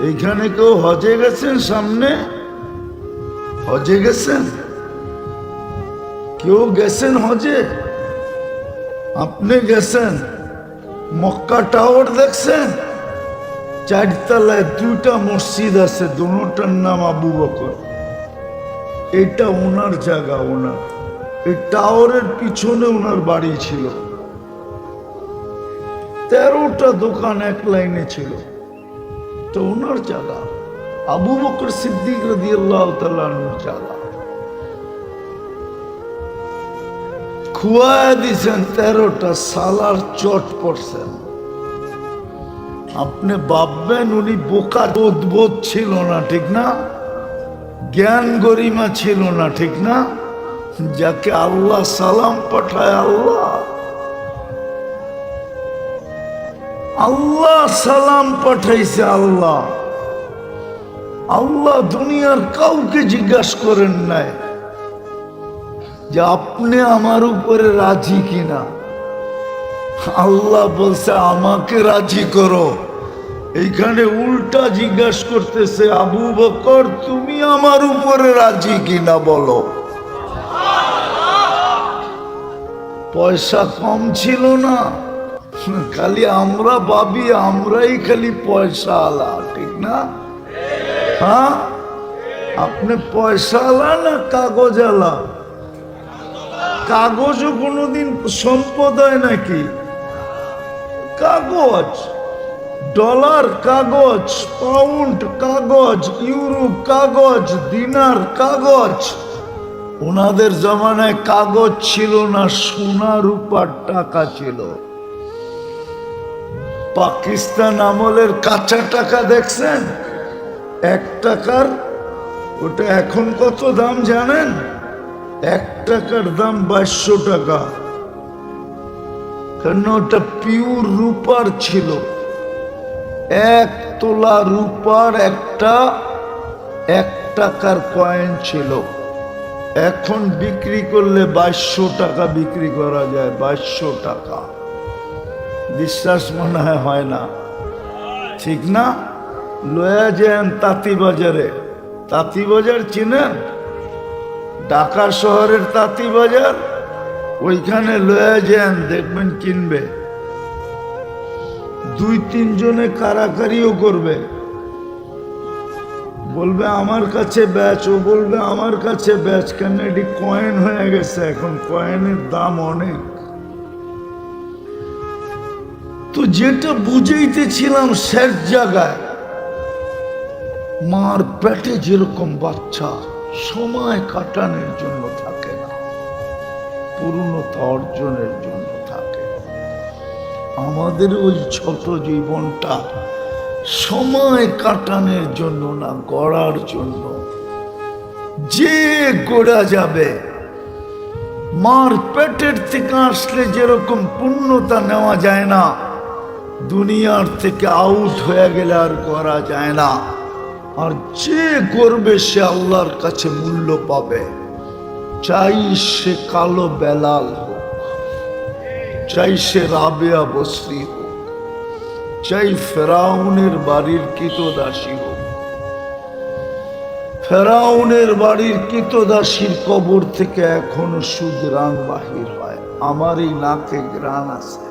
এইখানে কেউ হজে গেছেন? সামনে হজে গেছেন? কেউ গেছেন হজে? আপনি গেছেন? মক্কা টাওয়ার দেখছেন? চারতলায় দুইটা মসজিদ আছে, দুটার নাম আবু বকর। এটা ওনার জায়গা। ওনার এই টাওয়ারের পিছনে ওনার বাড়ি ছিল। 13টা দোকান এক লাইনে ছিল। তো ওনার জায়গা, আবু বকর সিদ্দিক রাদিয়াল্লাহু তাআলা আনহুর জায়গা। খুয়ায় দিয়েছেন 13টা সালার চট পড়ছেন। আপনি ভাববেন উনি বোকা, বোধ ছিল না, ঠিক না? জ্ঞান গরিমা ছিল না, ঠিক না? যাকে আল্লাহ সালাম পাঠায়, আল্লাহ সালাম পাঠাইছে। আল্লাহ দুনিয়ার কাউকে জিজ্ঞাসা করেন নাই যে আপনি আমার উপরে রাজি কিনা। আল্লাহ বলছে আমাকে রাজি করো। এইখানে উল্টা জিজ্ঞাসা করতেছে, আবু বকর তুমি আমার উপরে রাজি কিনা বলো। পয়সা কম ছিল না, খালি আমরা ভাবি আমরাই খালি পয়সা আলা, ঠিক না? হ্যাঁ, আপনি পয়সা আলা না কাগজ আলা? কাগজও কোনোদিন সম্পদ হয় নাকি? কাগজ, ডলার কাগজ, পাউন্ড কাগজ, ইউরো কাগজ, দিনার কাগজ। ওনাদের জমানায় কাগজ ছিল না, সোনা রূপার টাকা ছিল। পাকিস্তান আমলের কাঁচা টাকা দেখছেন? 1 টাকার, ওটা এখন কত দাম জানেন? 1 টাকার দাম 2200 টাকা। কারণ ওটা পিওর রূপার ছিল। 1 তোলা রূপার একটা 1 টাকার কয়েন ছিল। এখন বিক্রি করলে 2200 টাকা বিক্রি করা যায়। 2200 টাকা। বিশ্বাস মনে হয় না, ঠিক না? লয়া যান তাঁতিবাজারে। তাঁতিবাজার চিনেন? ঢাকা শহরের তাঁতিবাজার, ওইখানে লয়া যান, দেখবেন কিনবে। 2-3 জনে কারাকারিও করবে, বলবে আমার কাছে বেচ, ও বলবে আমার কাছে বেচ। কেন? এটি কয়েন হয়ে গেছে, এখন কয়েনের দাম অনেক। তো যেটা বুঝাইতেছিলাম, শেষ জায়গায় মার পেটে যেরকম বাচ্চা সময় কাটানোর জন্য থাকে না, পূর্ণতা অর্জনের জন্য থাকে। আমাদের ওই ছোট জীবনটা সময় কাটানোর জন্য না, গড়ার জন্য। যে গড়া যাবে, মার পেটের থেকে আসলে যেরকম পূর্ণতা নেওয়া যায় না, দুনিয়ার থেকে আউট হয়ে গেলে আর করা যায় না। আর যে করবে সে আল্লাহর কাছে মূল্য পাবে। চাই সে কালো বেলাল হোক, চাই সে রাবেয়া বসরি হোক, চাই ফেরাউনের বাড়ির কৃতদাসী হোক। ফেরাউনের বাড়ির কৃতদাসীর কবর থেকে এখনো সুগ্রাণ বাহির হয়। আমার এই নাকে গ্রাণ আছে।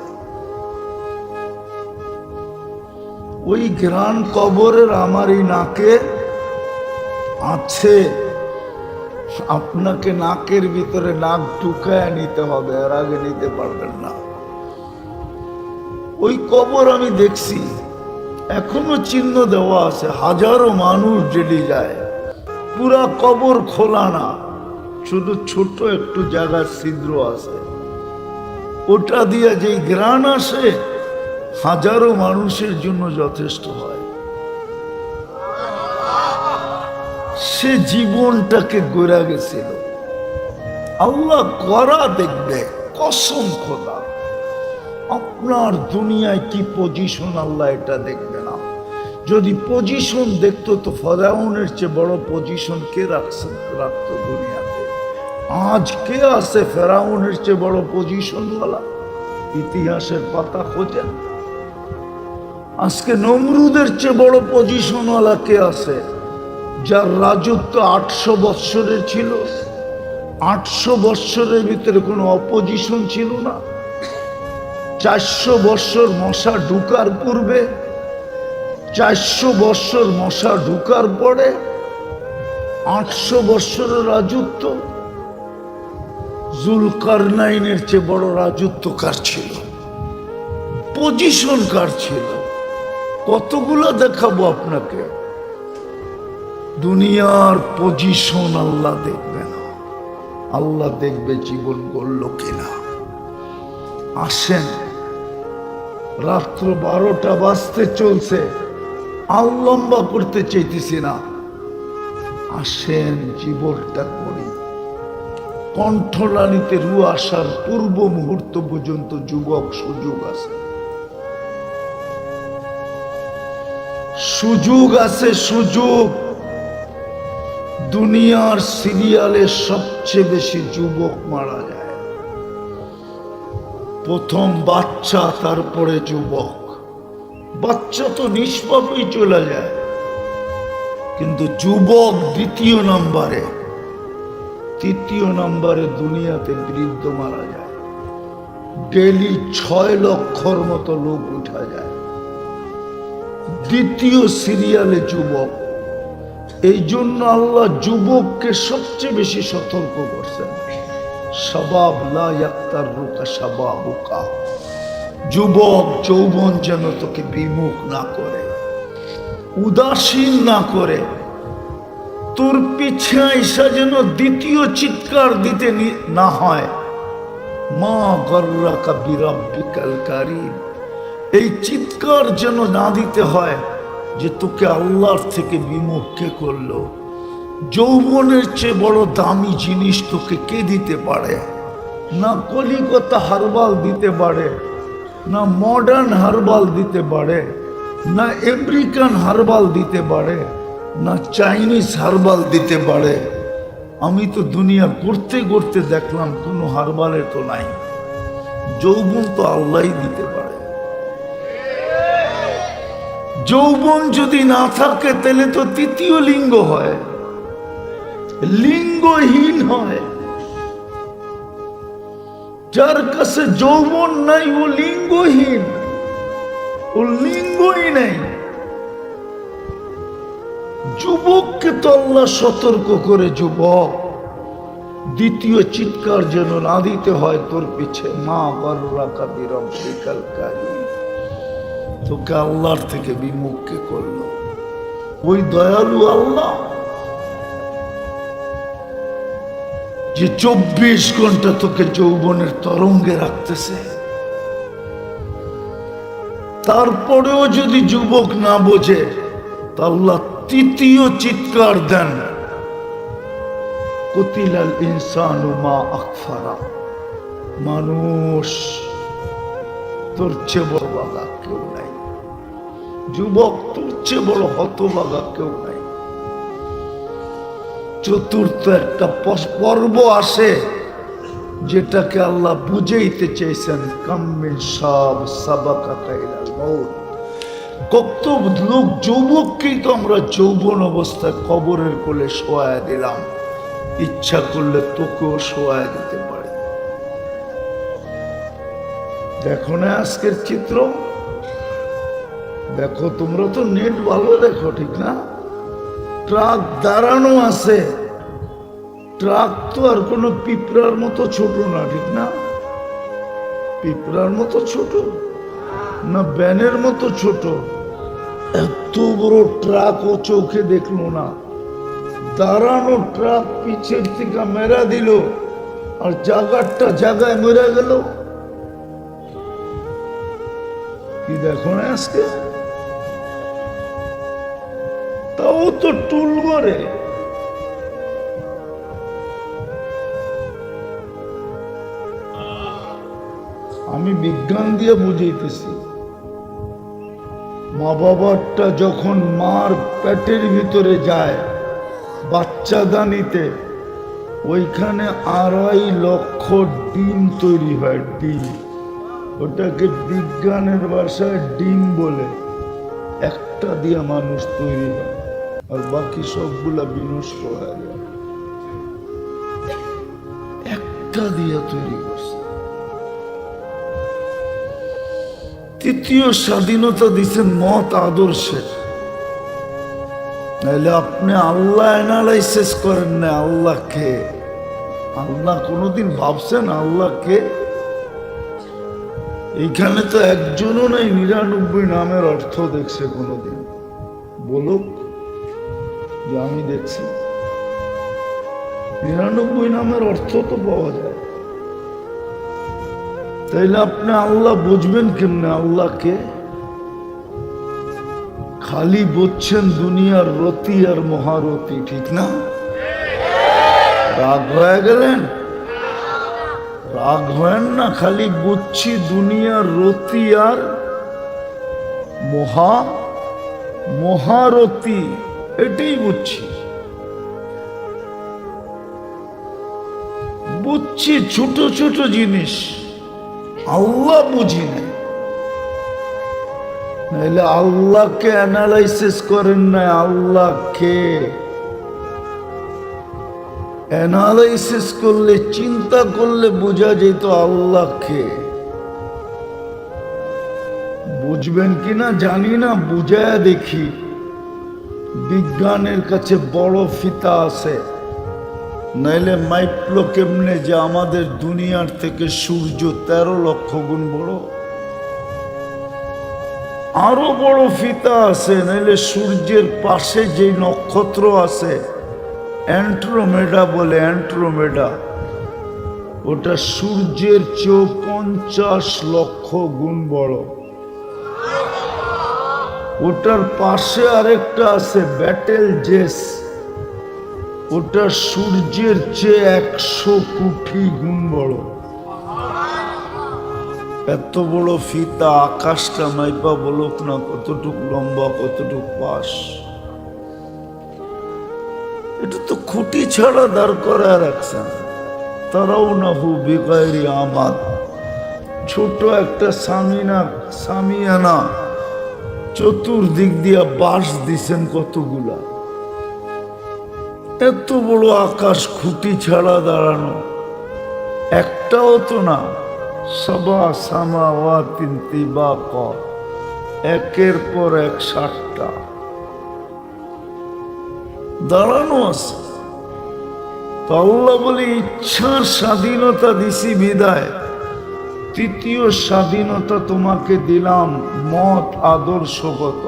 ওই গ্রাণ কবরের আমার এই নাকে আছে। আপনাকে নাকের ভিতরে নাক ঢুকায় নিতে হবে, এর আগে নিতে পারবেন না। ওই কবর আমি দেখছি, এখনো চিহ্ন দেওয়া আছে। হাজারো মানুষ ডেলি যায়, পুরা কবর খোলা না, শুধু ছোট একটু জায়গার ছিদ্র আছে। ওটা দিয়ে যে গ্রাণ আসে, হাজারো মানুষের জন্য যথেষ্ট হয়। সে জীবনটাকে গড়া গেছিল। আল্লাহ করা দেখবে, কসম খোদা। আপনার দুনিয়ায় কি পজিশন, আল্লাহ এটা দেখবে না। যদি পজিশন দেখতো তো ফেরাউনের চেয়ে বড় পজিশন কে রাখতো দুনিয়াতে? আজ কে আছে ফেরাউনের চেয়ে বড় পজিশন ওয়ালা? ইতিহাসের পাতা খোঁজেন। আজকে নমরুদের চেয়ে বড় পজিশনওয়ালা কে আছে, যার রাজত্ব 800 বৎসরের ছিল। 800 বৎসরের ভিতরে কোনো অপোজিশন ছিল না। 400 বৎসর মশা ঢুকার পূর্বে, 400 বৎসর মশা ঢুকার পরে 800 বৎসরের রাজত্ব। জুলকারনাইনের চেয়ে বড় রাজত্ব কার ছিল, পজিশন কার ছিল? কতগুলো দেখাবো আপনাকে। দুনিয়ার পজিশন আল্লাহ দেখবে না, আল্লাহ দেখবে জীবন গড়ল কিনা। আসেন, রাত্র 12টা বাজতে চলছে, আর লম্বা করতে চাইতেছি না। আসেন জীবনটা করি। কণ্ঠলালিতে রু আসার পূর্ব মুহূর্ত পর্যন্ত যুবক সুযোগ আছে, সুযোগ আছে, সুযোগ। দুনিয়ার সিরিয়ালে সবচেয়ে বেশি যুবক মারা যায়। প্রথম বাচ্চা, তারপরে যুবক। বাচ্চা তো নিষ্পাপই চলে যায়, কিন্তু যুবক দ্বিতীয় নম্বরে, তৃতীয় নম্বরে দুনিয়াতে বৃদ্ধ মারা যায়। ডেলি 6 লক্ষর মতো লোক উঠা যায়। দ্বিতীয় সিরিয়ালে যুবক। এই জন্য আল্লাহ যুবককে সবচেয়ে বেশি সতর্ক করছেন। শাবাব লা ইয়াক্তারুকা শাবাবুকা, যুবক যৌবন যেন তোকে বিমুখ না করে, উদাসীন না করে। তোর পিছে আইসা যেন দ্বিতীয় চিৎকার দিতে না হয়, মা গর্রাকা বিরাব্বিকাল কারীম। এই চিৎকার যেন না দিতে হয় যে তোকে আল্লাহর থেকে বিমুখ কে করলো। যৌবনের চেয়ে বড় দামি জিনিস তোকে কে দিতে পারে? না কলিকাতা হারবাল দিতে পারে, না মডার্ন হারবাল দিতে পারে, না আমেরিকান হারবাল দিতে পারে, না চাইনিজ হারবাল দিতে পারে। আমি তো দুনিয়া করতে করতে দেখলাম কোনো হারবালের তো নাই। যৌবন তো আল্লাহই দিতে পারে। যৌবন যদি না থাকে তাহলে তো তৃতীয় লিঙ্গ হয়, লিঙ্গহীন হয়। যার কাছে যৌবন নাই ও লিঙ্গহীন, ও লিঙ্গই নাই। যুবককে তো আল্লাহ সতর্ক করে, যুবক দ্বিতীয় চিৎকার যেন না দিতে হয় তোর পিছে, মা গর্রাকা বিরাব্বিকাল কারীম। তোকে আল্লাহর থেকে বিমুখ কে করলো? ওই দয়ালু আল্লাহ যে 24 ঘন্টা তোকে যৌবনের তরঙ্গে রাখতেছে। তারপরেও যদি যুবক না বোঝে, তা আল্লাহ তৃতীয় চিৎকার দেন, কুতিলাল ইনসানু মা আকফারা। মানুষ, তোর চেয়ে বড় বাগা কেউ নাই। যুবক, তোর চেয়ে বড় হতভাগা কেউ নাই। চতুর্থ একটা পর্ব আসে, যেটাকে আল্লাহ বুঝাইতে চেয়েছেন, কাম্মিন সাব সাবাকাকা ইলাল মউত। কত লোক যুবককেই তো আমরা যৌবন অবস্থায় কবরের কোলে শোয়া দিলাম। ইচ্ছা করলে তোকেও শোয়া দিতে পারে। দেখো না আজকের চিত্র, দেখো। তোমরা তো নেট ভালো দেখো, ঠিক না? ট্রাক দাঁড়ানো আছে। ট্রাক তো আর কোনো পিঁপড়ার মতো ছোট না, ঠিক না? পিঁপড়ার মতো ছোট না, ব্যানের মতো ছোট। এত বড় ট্রাক ও চোখে দেখলো না। দাঁড়ানো ট্রাক পিছের থেকে মেরা দিল, আর জায়গাটা জায়গায় মেরা গেল। কি দেখো না আজকে? তাও তো টুল করে। আমি বিজ্ঞান দিয়ে বুঝাইতেছি। মা বাবারটা যখন মার পেটের ভিতরে যায় বাচ্চা দানিতে, ওইখানে 2.5 লক্ষ ডিম তৈরি হয়। ডিম, ওটাকে বিজ্ঞানের ভাষায় ডিম বলে। একটা দিয়া মানুষ তৈরি হয়, আর বাকি সবগুলা বিনষ্ট হয়ে যায়। একটা দিয়া তৈরি করছে। তৃতীয় স্বাধীনতা দিচ্ছেন মত আদর্শের। নাহলে আপনি আল্লাহ অ্যানালাইসিস করেন না আল্লাহকে। আল্লাহ কোনোদিন ভাবছেন আল্লাহকে? এইখানে তো একজনও নাই 99 নামের অর্থ দেখছে কোনোদিন। বলুক যে আমি দেখছি। 99 নামের অর্থ তো পাওয়া যায়। তাইলে আপনি আল্লাহ বুঝবেন কেমনে আল্লাহকে? খালি বুঝছেন দুনিয়ার রতি আর মহারতি, ঠিক না? রাগ হয়ে গেলেন? রাগ হয় না, খালি বুঝছি দুনিয়ার রতি আর মহারতি, এটাই বুঝছি। বুঝছি ছোট ছোট জিনিস, আল্লাহ বুঝি নাই। নাহলে আল্লাহকে অ্যানালাইসিস করেন না আল্লাহকে। অ্যানালাইসিস করলে, চিন্তা করলে বোঝা যেত আল্লাহকে। বুঝবেন কিনা জানি না, বুঝায়া দেখি। বিজ্ঞানের কাছে বড় ফিতা আছে, নাইলে মাইপলো কেমনে যে আমাদের দুনিয়ার থেকে সূর্য 13 লক্ষ গুণ বড়। আরো বড় ফিতা আছে, নাইলে সূর্যের পাশে যে নক্ষত্র আছে অ্যান্ড্রোমেডা বলে, অ্যান্ড্রোমেডা, ওটা সূর্যের চেয়েও 50 লক্ষ গুণ বড়। ওটার পাশে আরেকটা আছে ব্যাটেল জেস, ওটা সূর্যের চেয়ে 100 কোটি গুণ বড়। এত বড় ফিতা, আকাশটা মাইপা বলুক না কতটুক লম্বা, কতটুক পাশ। এটা তো খুঁটি ছাড়া দাঁড় করে রাখছেন। তারাও না হু বেগাইরি আমাদ, ছোট একটা সামিয়ানা, চতুর্দিক দিয়া বাঁশ দিছেন কতগুলা। এত বড় আকাশ খুঁটি ছাড়া দাঁড়ানো, একটাও তো না। সাবা সামাওয়াতিন তিবাকা, একের পর এক 60টা দাঁড়ানো আছে। তো আল্লাহ বলে ইচ্ছার স্বাধীনতা দিছি বিদায়, তৃতীয় স্বাধীনতা তোমাকে দিলাম মত আদর্শগত।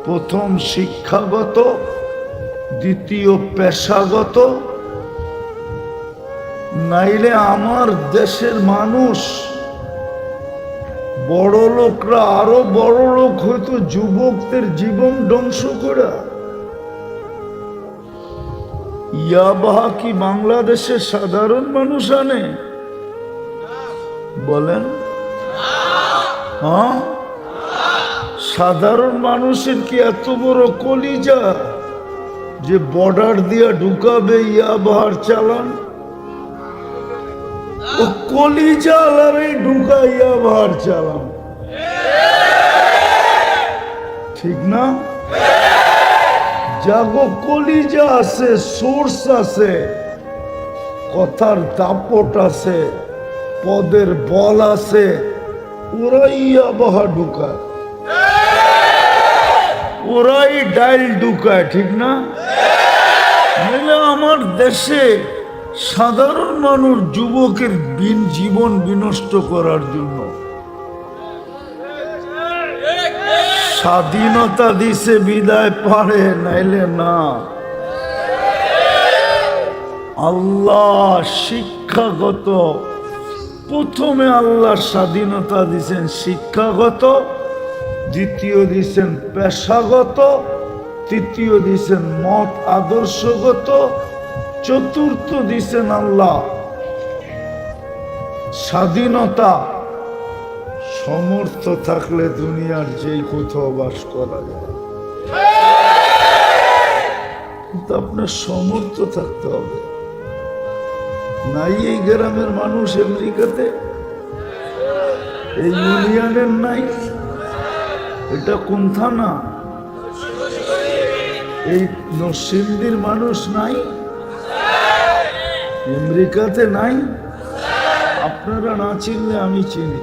প্রথম শিক্ষাগত, দ্বিতীয় পেশাগত। নাইলে আমার দেশের মানুষ, বড় লোকরা আরো বড় লোক হয়তো যুবকদের জীবন ধ্বংস করে। ইয়াবাহা কি বাংলাদেশের সাধারণ মানুষ আনে? বলেন হ্যাঁ? সাধারণ মানুষের কি এত বড় কলিজা যে বর্ডার দিয়া ঢুকাবে ইয়াবাহার চালান? ও কলিজা আলারে ঢুকা ইয়াবাহার চালান, ঠিক না? জাগো কলিজা আছে, সোর্স আছে, কথার দাপট আছে, পদের বল আছে, ওরাই ইয়াবাহা ঢুকায়, ওরাই ডাইল ঢুকায়, ঠিক না? নাহলে আমার দেশে সাধারণ মানুষ যুবকের জীবন বিনষ্ট করার জন্য স্বাধীনতা দিছে বিদায় পারে, নাইলে না। আল্লাহ শিক্ষাগত, প্রথমে আল্লাহ স্বাধীনতা দিছেন শিক্ষাগত, দ্বিতীয় দিছেন পেশাগত, তৃতীয় দিছেন মত আদর্শগত, চতুর্থ দিছেন আল্লাহ স্বাধীনতা। সমর্থ থাকলে দুনিয়ার যেই কোথাও বাস করা যায়, কিন্তু আপনার সমর্থ থাকতে হবে। নাই এই গ্রামের মানুষ আমেরিকাতে, এই ইউনিয়নের নাই, এটা কোন থানা? এই নরসিংদীর মানুষ নাই? আমেরিকাতে নাই? আপনারা না চিনলে আমি চিনি,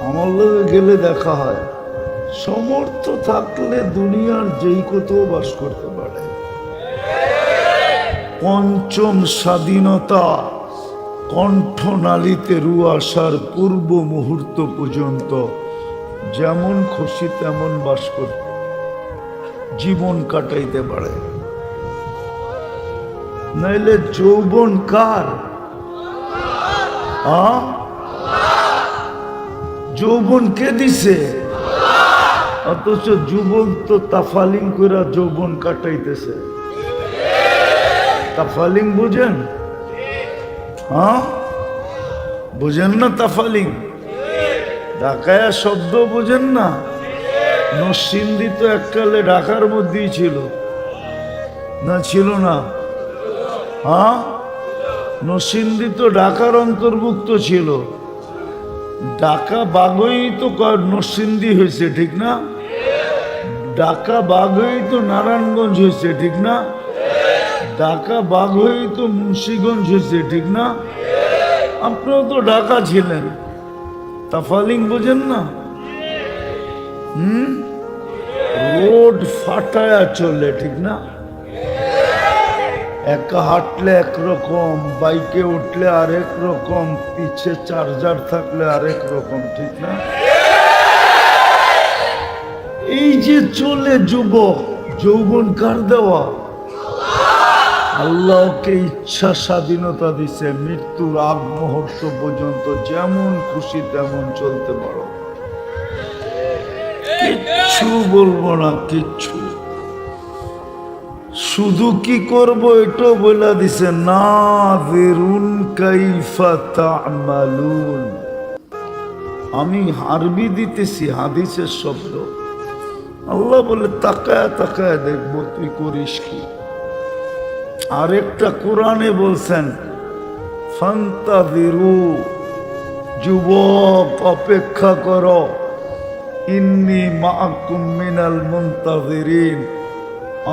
আমার লোকে গেলে দেখা হয়। সমর্থ থাকলে দুনিয়ার যেই কোথাও বাস করতে পারে। পঞ্চম স্বাধীনতা কণ্ঠনালীতে রু আসার পূর্ব মুহূর্ত পর্যন্ত যেমন খুশি তেমন বাস করতে, জীবন কাটাইতে পারে। নাইলে যৌবন কার? যৌবন কে দিছে? অথচ যুবক তো তাফালিং করে যৌবন কাটাইতেছে। তাফালিং বুঝেন? বুঝেন না তাফালিং? ঢাকায়া শব্দ বুঝেন না? নরসিংদী তো এককালে ঢাকার মধ্যেই ছিল না? ছিল না? নরসিংদী তো ঢাকার অন্তর্ভুক্ত ছিল। ঢাকা বাগই তো নরসিংদী হয়েছে, ঠিক না? ঢাকা বাগই তো নারায়ণগঞ্জ হয়েছে, ঠিক না? ঢাকা বাগই তো মুন্সিগঞ্জ হয়েছে, ঠিক না? আপনারা তো ঢাকা ছিলেন, তাফালিং বোঝেন না? রোড ফাটায়া চলে, ঠিক না? একা হাঁটলে একরকম, বাইকে উঠলে আরেক রকম, পিছে চার্জার থাকলে আরেক রকম, ঠিক না? এই যে চলে যুবক, যৌবন কার দেওয়া? আল্লাহকে ইচ্ছা স্বাধীনতা দিছে, মৃত্যুর আগ মুহূর্ত পর্যন্ত যেমন খুশি তেমন চলতে পারো, কিচ্ছু বলবো না, কিচ্ছু। শুধু কি করব এটাও বলে দিছে, নাযিরুন কাইফা তা'মালুন। আমি আরবি দিতেছি, হাদিসের শব্দ। আল্লাহ বলে তাকায় তাকায় দেখবো তুই করিস কি। আরেকটা কোরআনে বলছেন ফান্তাযিরু, যুবক অপেক্ষা করো, ইন্নী মাআকুম মিনাল মুনতাযিরিন,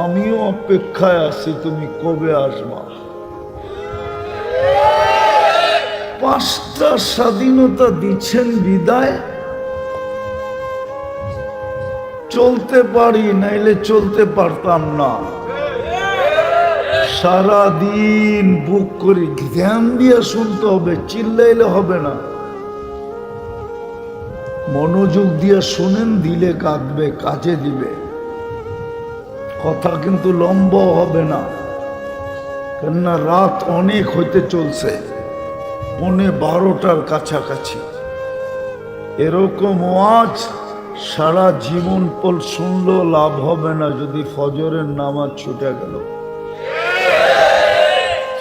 আমিও অপেক্ষায় আছি, তুমি কবে আসবা। 5টা স্বাধীনতা দিচ্ছেন বিদায়, চলতে পারি, নাইলে চলতে পারতাম না। সারাদিন বুক করি, ধ্যান দিয়ে শুনতে হবে, চিল্লাইলে হবে না। মনোযোগ দিয়ে শুনেন, দিলে কাঁদবে, কাজে দিবে। কথা কিন্তু লম্বা হবে না, কেননা রাত অনেক হইতে চলছে, 12:15 কাছাকাছি। এরকম ওয়াজ সারা জীবন পল শুনলেও লাভ হবে না যদি ফজরের নামাজ ছুটে গেল।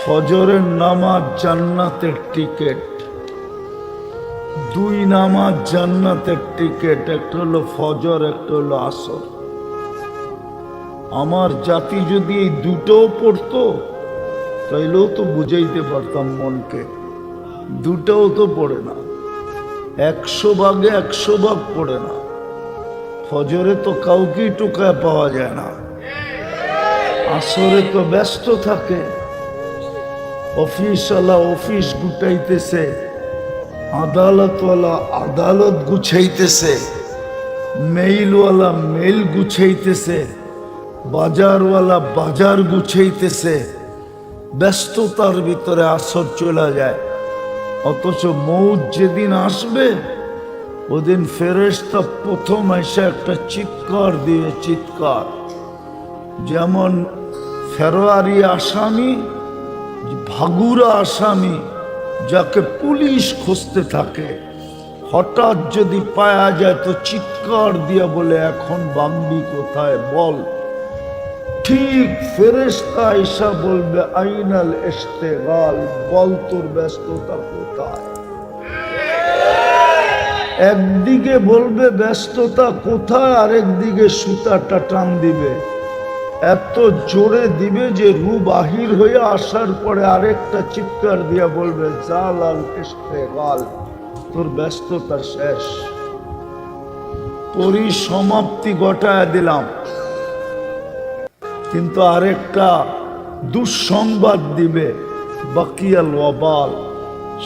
ফজরের নামাজ জান্নাতের টিকেট, 2 নামাজ জান্নাতের টিকেট, একটা হলো ফজর, একটা হলো আসর। আমার জাতি যদি এই দুটোও পড়তো তাইলেও তো বুঝাইতে পারতাম মনকে। দুটাও তো পড়ে না, 100 ভাগে 100 ভাগ পড়ে না। ফজরে তো কাউকেই টোকায় পাওয়া যায় না, আসরে তো ব্যস্ত থাকে, অফিসওয়ালা অফিস গুটাইতেছে, আদালতওয়ালা আদালত গুছাইতেছে, মেইলওয়ালা মেইল গুছাইতেছে, বাজারওয়ালা বাজার গুছাইতেছে। ব্যস্ততার ভিতরে আসর চলে যায়। অথচ মৌত যেদিন আসবে ওদিন ফেরেশতা প্রথম এসে একটা চিৎকার দিয়ে, চিৎকার যেমন ফেরারি আসামি, ভাগুরা আসামি যাকে পুলিশ খুঁজতে থাকে, হঠাৎ যদি পাওয়া যায় তো চিৎকার দিয়ে বলে এখন বাগবি কোথায় বল। ঠিক ফেরেশতা এসা বলবে আইনাল ইশতিগাল, বল তোর ব্যস্ততা কোথায়। একদিকে বলবে ব্যস্ততা কোথায়, আরেকদিকে সুতাটা টান দিবে, এত জোরে দিবে যে রু বাহির হয়ে আসার পরে আরেকটা চিৎকার দিয়া বলবে জালাল ইশতিগাল, তোর ব্যস্ততা শেষ। পরিসমাপ্তি ঘটায় দিলাম, কিন্তু আরেকটা দুঃসংবাদ দিবে, বাকিয়াল ওয়াবাল,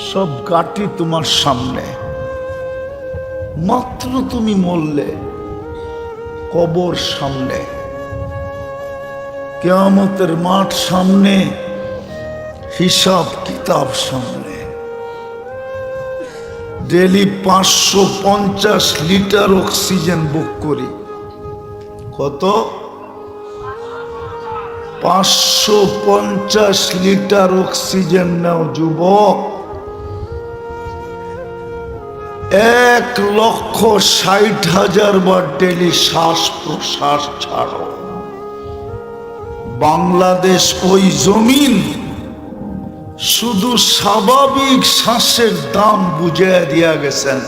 সব গাটি তোমার সামনে। মাত্র তুমি মরলে, কবর সামনে, কিয়ামতের মাঠ সামনে, হিসাব কিতাব সামনে। ডেলি 550 লিটার অক্সিজেন বুক করি। কত? 550 লিটার অক্সিজেন নাও যুবক। 1,60,000 বার ডেলি শ্বাস প্রশ্বাস ছাড়ো। বাংলাদেশ ওই জমিন শুধু স্বাভাবিক শ্বাসের দাম বুঝিয়ে দিয়া গেছেন।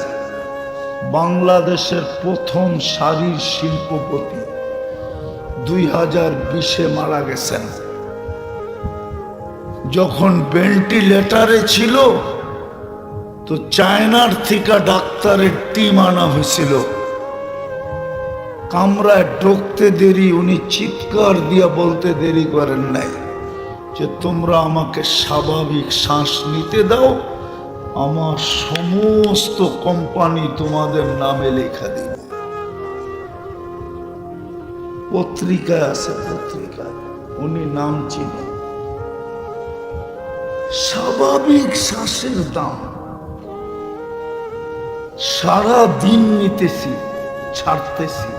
বাংলাদেশের প্রথম সারির শিল্পপতি 2020-এ মারা গেছেন। যখন ভেন্টিলেটারে ছিল তো চায়নার থেকে ডাক্তারের টিম আনা হয়েছিল। কামরায় ঢুকতে দেরি, উনি চিৎকার দিয়া বলতে দেরি করেন নাই যে তোমরা আমাকে স্বাভাবিক শ্বাস নিতে দাও, আমার সমস্ত কোম্পানি তোমাদের নামে লেখা দিব। পত্রিকায় আছে, পত্রিকায় উনি নাম চিনেন। স্বাভাবিক শ্বাসের দাম সারা দিন নিতেছি, ছাড়তেছি।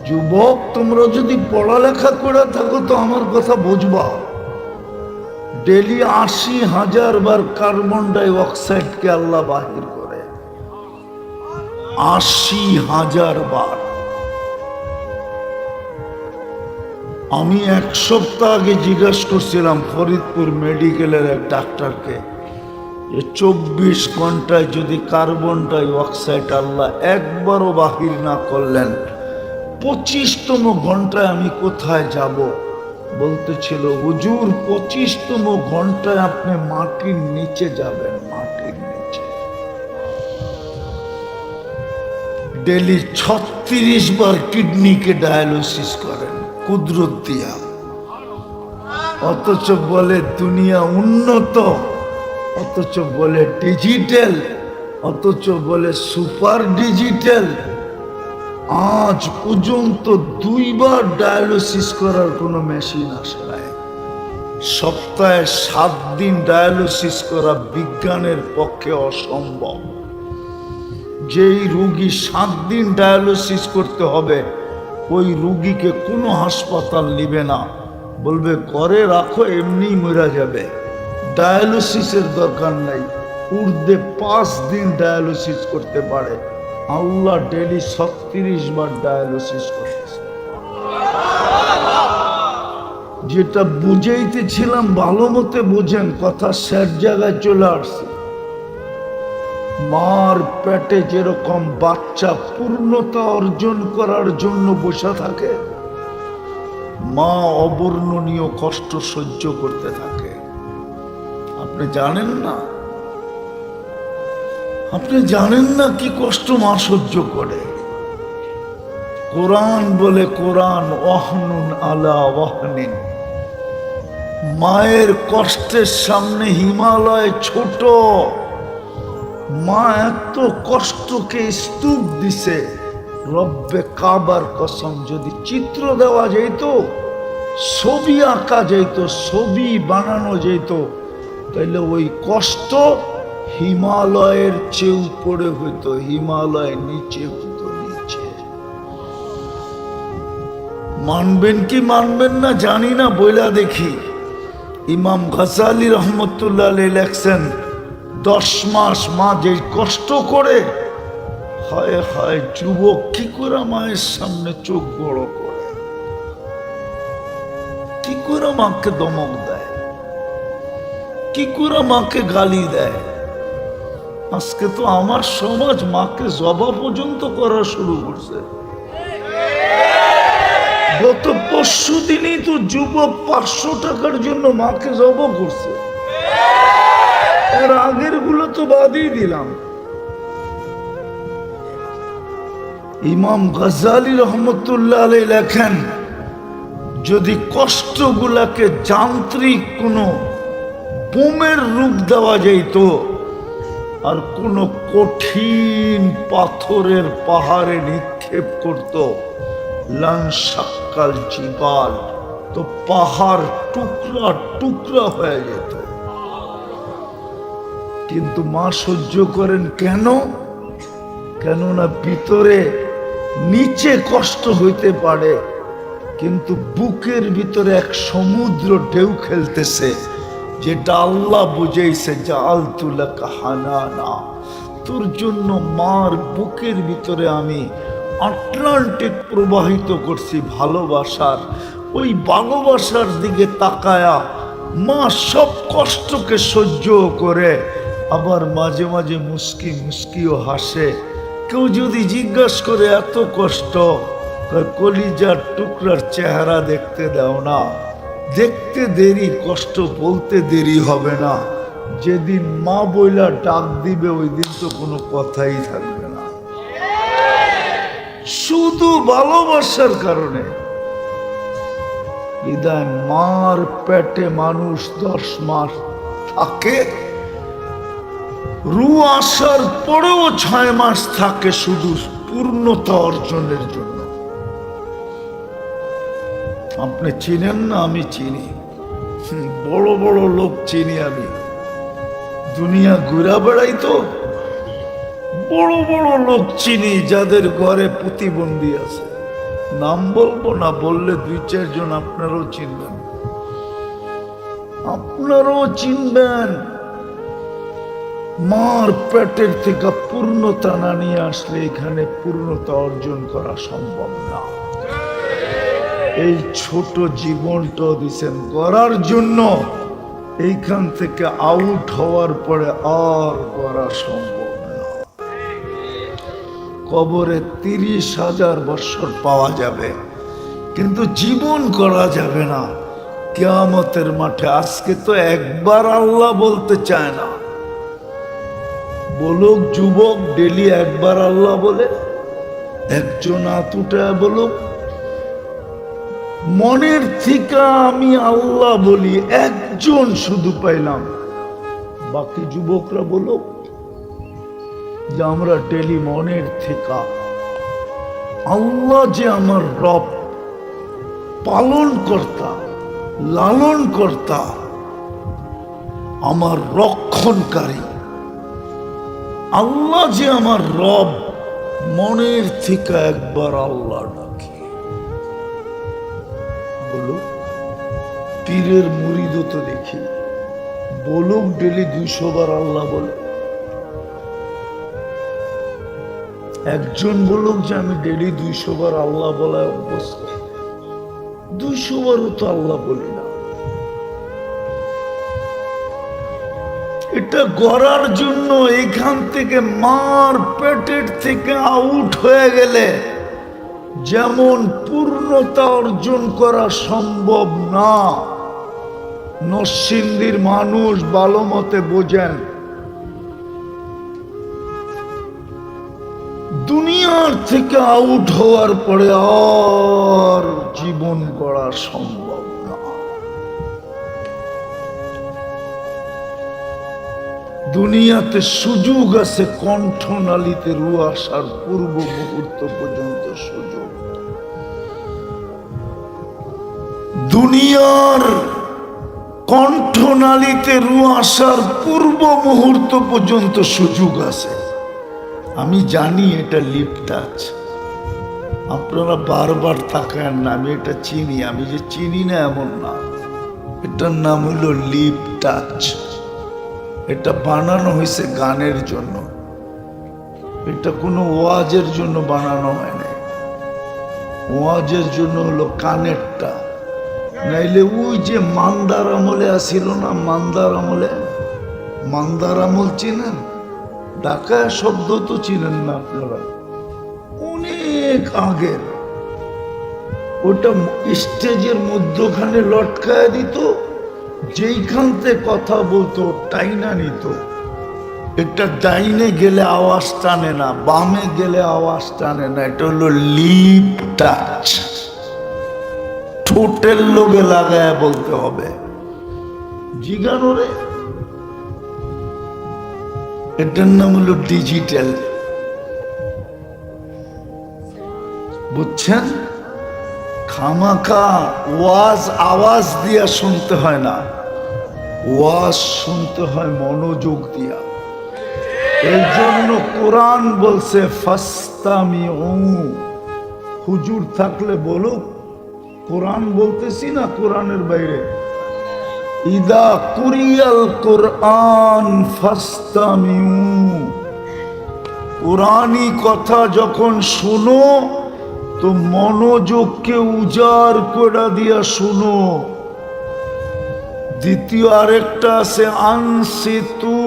যুবক, তোমরা যদি পড়ালেখা করে থাকো তো আমার কথা বুঝবা। ডেলি 80,000 বার কার্বন ডাই অক্সাইডকে আল্লাহ বাহির করে। 80,000 বার। আমি 1 সপ্তাহ আগে জিজ্ঞাসা করছিলাম ফরিদপুর মেডিকেলের এক ডাক্তারকে, 24 ঘন্টায় যদি কার্বন ডাই অক্সাইড আল্লাহ একবারও বাহির না করলেন, 25তম ঘন্টায় আমি কোথায় যাব? বলতেছিল, হুজুর 25তম ঘন্টায় আপনি মাটির নিচে যাবেন, মাটির নিচে। ডেলি 36 বার কিডনিকে ডায়ালিসিস করেন কুদরত দিয়া। অথচ বলে দুনিয়া উন্নত, অথচ বলে ডিজিটাল, অথচ বলে সুপার ডিজিটাল। আজ পর্যন্ত 2 বার ডায়ালিসিস করার কোনো মেশিন আসে নাই। সপ্তাহে 7 দিন ডায়ালিসিস করা বিজ্ঞানের পক্ষে অসম্ভব। যেই রোগী 7 দিন ডায়ালিসিস করতে হবে, ওই রোগীকে কোনো হাসপাতাল নিবে না, বলবে ঘরে রাখো, এমনি মরা যাবে, ডায়ালিসিসের দরকার নাই। ঊর্ধ্বে 5 দিন ডায়ালিসিস করতে পারে। আল্লাহ ডেলি 36 বার ডায়ালিসিস করতেছে। যেটা বুঝাইতেছিলাম ভালো মতে বুঝেন, কথা শেষ জায়গায় চলে আসছে। মার পেটে যেরকম বাচ্চা পূর্ণতা অর্জন করার জন্য বসে থাকে, মা অবর্ণনীয় কষ্ট সহ্য করতে থাকে। আপনি জানেন না, আপনি জানেন না কি কষ্ট মা সহ্য করে। কোরআন বলে, কোরআন ওয়াহনুন আলা ওয়াহনিন, মায়ের কষ্টের সামনে হিমালয় ছোট। মা এত কষ্টকে স্তূপ দিছে, রব্বে কাবার কসম, যদি চিত্র দেওয়া যেত, ছবি আঁকা যেত, ছবি বানানো যেত, তাহলে ওই কষ্ট হিমালয়ের চেয়ে উপরে হইতো, হিমালয় নিচে হইতো, নিচে। মানবেন কি মানবেন না জানি না, বইলা দেখি। ইমাম গাজালি রহমতুল্লাহ আলাইহি লেখছেন, 10 মাস মা যে কষ্ট করে, হায় হায় যুবক কি করে মায়ের সামনে চোখ বড় করে, কি করে মাকে দমক দেয়, কি করে মাকে গালি দেয়। আজকে তো আমার সমাজ মাকে জবা পর্যন্ত করা শুরু করছে। গত 5 দিনই তো যুবক 500 টাকার জন্য মাকে জবা করছে। এর আগের গুলো তো বাদই দিলাম। ইমাম গাজ্জালী রহমতুল্লাহ আলাইহি লেখেন, যদি কষ্টগুলাকে যান্ত্রিক কোনো বোমের রূপ দেওয়া যেত আর কোনো কঠিন পাথরের পাহাড়ে নিক্ষেপ করত, লানশাক্কাল জিবাল, তো পাহাড় টুকরা টুকরা হয়ে যেত। কিন্তু মা সহ্য করেন কেন? কেননা ভিতরে নিচে কষ্ট হইতে পারে, কিন্তু বুকের ভিতরে এক সমুদ্র ঢেউ খেলতেছে, যেটা আল্লাহ বুঝাইছে জাআলতু লাকা হানানা, তোর জন্য মার বুকের ভিতরে আমি আটলান্টিক প্রবাহিত করছি ভালোবাসার। ওই ভালোবাসার দিকে তাকায়া মা সব কষ্টকে সহ্য করে, আবার মাঝে মাঝে মুস্কি মুস্কিও হাসে। কেউ যদি জিজ্ঞাসা করে এত কষ্ট, কলিজার টুকরার চেহারা দেখতে দাও না, দেখতে দেরি, কষ্ট বলতে দেরি হবে না। যেদিন মা বইলা ডাক দিবে ওই দিন তো কোনো কথাই থাকবে না, শুধু ভালোবাসার কারণে। বিদায় মার পেটে মানুষ 10 মাস থাকে, রু আসার পরেও 6 মাস থাকে শুধু পূর্ণতা অর্জনের জন্য। আপনি চিনেন না, আমি চিনি, বড় বড় লোক চিনি আমি, দুনিয়া ঘুরা বেড়াই তো, বড় বড় লোক চিনি যাদের ঘরে প্রতিবন্ধী আছে। নাম বলবো না, বললে 2-4 জন আপনারাও চিনবেন, আপনারাও চিনবেন। মার পেটের থেকে পূর্ণতা না নিয়ে আসলে এখানে পূর্ণতা অর্জন করা সম্ভব না। এই ছোট জীবনটা দিছেন করার জন্য, এইখান থেকে আউট হওয়ার পরে আর করা সম্ভব না। কবরে 30,000 বছর পাওয়া যাবে, কিন্তু জীবন করা যাবে না কিয়ামতের মাঠে। আজকে তো একবার আল্লাহ বলতে চায় না। বলুক যুবক, ডেলি একবার আল্লাহ বলে, একজন আতুটা বলুক মনের থেকে আমি আল্লাহ বলি, একজন শুধু পাইলাম। বাকি যুবকরা বলুক যে আমরা ডেলি মনের থেকে আল্লাহ যে আমার রব, পালন কর্তা, লালন কর্তা, আমার রক্ষণকারী, আল্লাহ যে আমার রব, মনের থেকে একবার আল্লাহ ডাকি। বলুক পীরের মুরিদও তো দেখি বলুক ডেলি 200 বার আল্লাহ বলে। একজন বলুক যে আমি ডেলি 200 বার আল্লাহ বলায় অভ্যস্ত। 200 বারও তো আল্লাহ বলি না। এটা গড়ার জন্য এখান থেকে মার পেটের থেকে আউট হয়ে গেলে যেমন পূর্ণতা অর্জন করা সম্ভব না। নরসিংদীর মানুষ ভালো মতে বোঝেন, দুনিয়ার থেকে আউট হওয়ার পরে আর জীবন গড়া সম্ভব না। দুনিয়াতে সুযোগ আছে, কণ্ঠনালীতে রু আসার পূর্ব মুহূর্ত পর্যন্ত সুযোগ। দুনিয়ার কণ্ঠনালীতে রু আসার পূর্ব মুহূর্ত পর্যন্ত সুযোগ আছে। আমি জানি এটা লিপ টাচ, আপনারা বারবার তাকান না, আমি এটা চিনি। আমি যে চিনি না এমন না, এটার নাম হলো লিপ টাচ। এটা বানানো হয়েছে গানের জন্য, এটা কোনো ওয়াজের জন্য বানানো হয় না। ওয়াজের জন্য হলো কানেরটা, নাইলে ওই যে মান্দার আমলে আসিল না, মান্দার আমলে, মান্দার আমল চিনেন? ঢাকা শব্দ তো চিনেন না আপনারা, অনেক আগের। ওটা স্টেজের মধ্যখানে লটকায় দিত, যেইখান থেকে কথা বলতো টাইনা নিত, এটা ডাইনে গেলে আওয়াজ টানে না, বামে গেলে আওয়াজ টানে না, এটা হলো লিপ টাচ। ঠোঁটের লোকে লাগায় বলতে হবে। জিগানো রে, এটার নাম হলো ডিজিটাল। বুঝছেন? খামাখা ওয়াজ আওয়াজ দিয়া শুনতে হয় না, ওয়াজ শুনতে হয় মনোযোগ দিয়া। এর জন্য কোরআন বলছে ফাস্তামিউ। হুজুর থাকলে বলুক, কোরআন বলতেছি না কোরআনের বাইরে। ইদা কুরিয়াল কোরআন ফাস্তামিউ। কোরআনী কথা যখন শুনো তো মনোযোগকে উজাড় করে দিয়া শুনো। দ্বিতীয় আরেকটা আছে আনসিতু,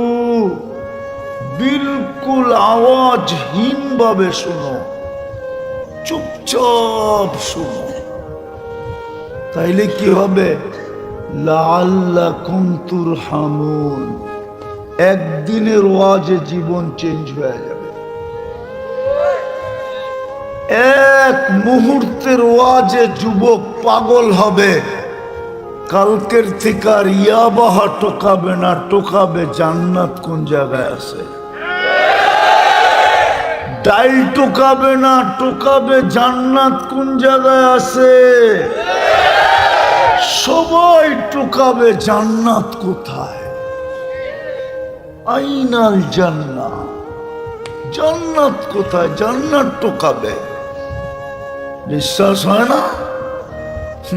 বিলকুল আওয়াজহীন ভাবে শুনো, চুপচাপ শুনো। তাইলে কি হবে? লাআল্লাকুম তুরহামুন। একদিনের ওয়াজে জীবন চেঞ্জ হয়ে যাবে। এক মুহূর্তের ওয়াজে যুবক পাগল হবে। কালকের থেকে আর ইয়াবাহা টোকাবে না, টোকাবে জান্নাত কোন জায়গায় আছে। ডাইল টোকাবে না, টোকাবে জান্নাত কোন জায়গায় আছে। সবাই টোকাবে জান্নাত কোথায়। আইনাল জান্নাত, জান্নাত কোথায়, জান্নাত টোকাবে। বিশ্বাস হয় না?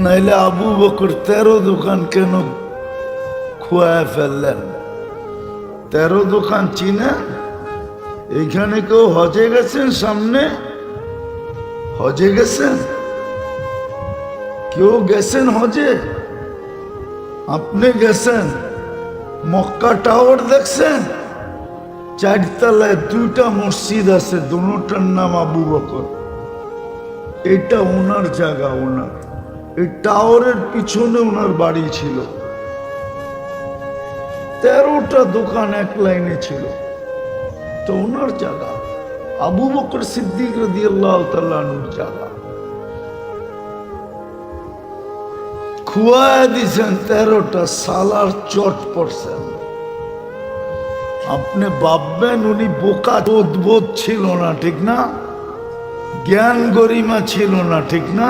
নাইলে আবু বকর 13 দোকান কেন খোয়ায় ফেললেন? 13 দোকান চিনে? এইখানে কেউ হজে গেছেন? সামনে হজে গেছেন? কেউ গেছেন হজে? আপনি গেছেন? মক্কা টাওয়ার দেখছেন? 4 তলায় 2টা মসজিদ আছে, দুটোটার নাম আবু বকর। এটা ওনার জায়গা, ওনার। এই টাওয়ারের পিছনে ওনার বাড়ি ছিল। 13টা দোকান এক লাইনে ছিল, তো ওনার জায়গা। আবু বকর সিদ্দিক রাদিয়াল্লাহু তাআলা আনহুর জায়গা। খুয়ায় দিয়েছেন 13টা, সালার চট পড়ছেন। আপনি ভাববেন উনি বোকা, বোধ ছিল না, ঠিক না? জ্ঞান গরিমা ছিল না, ঠিক না?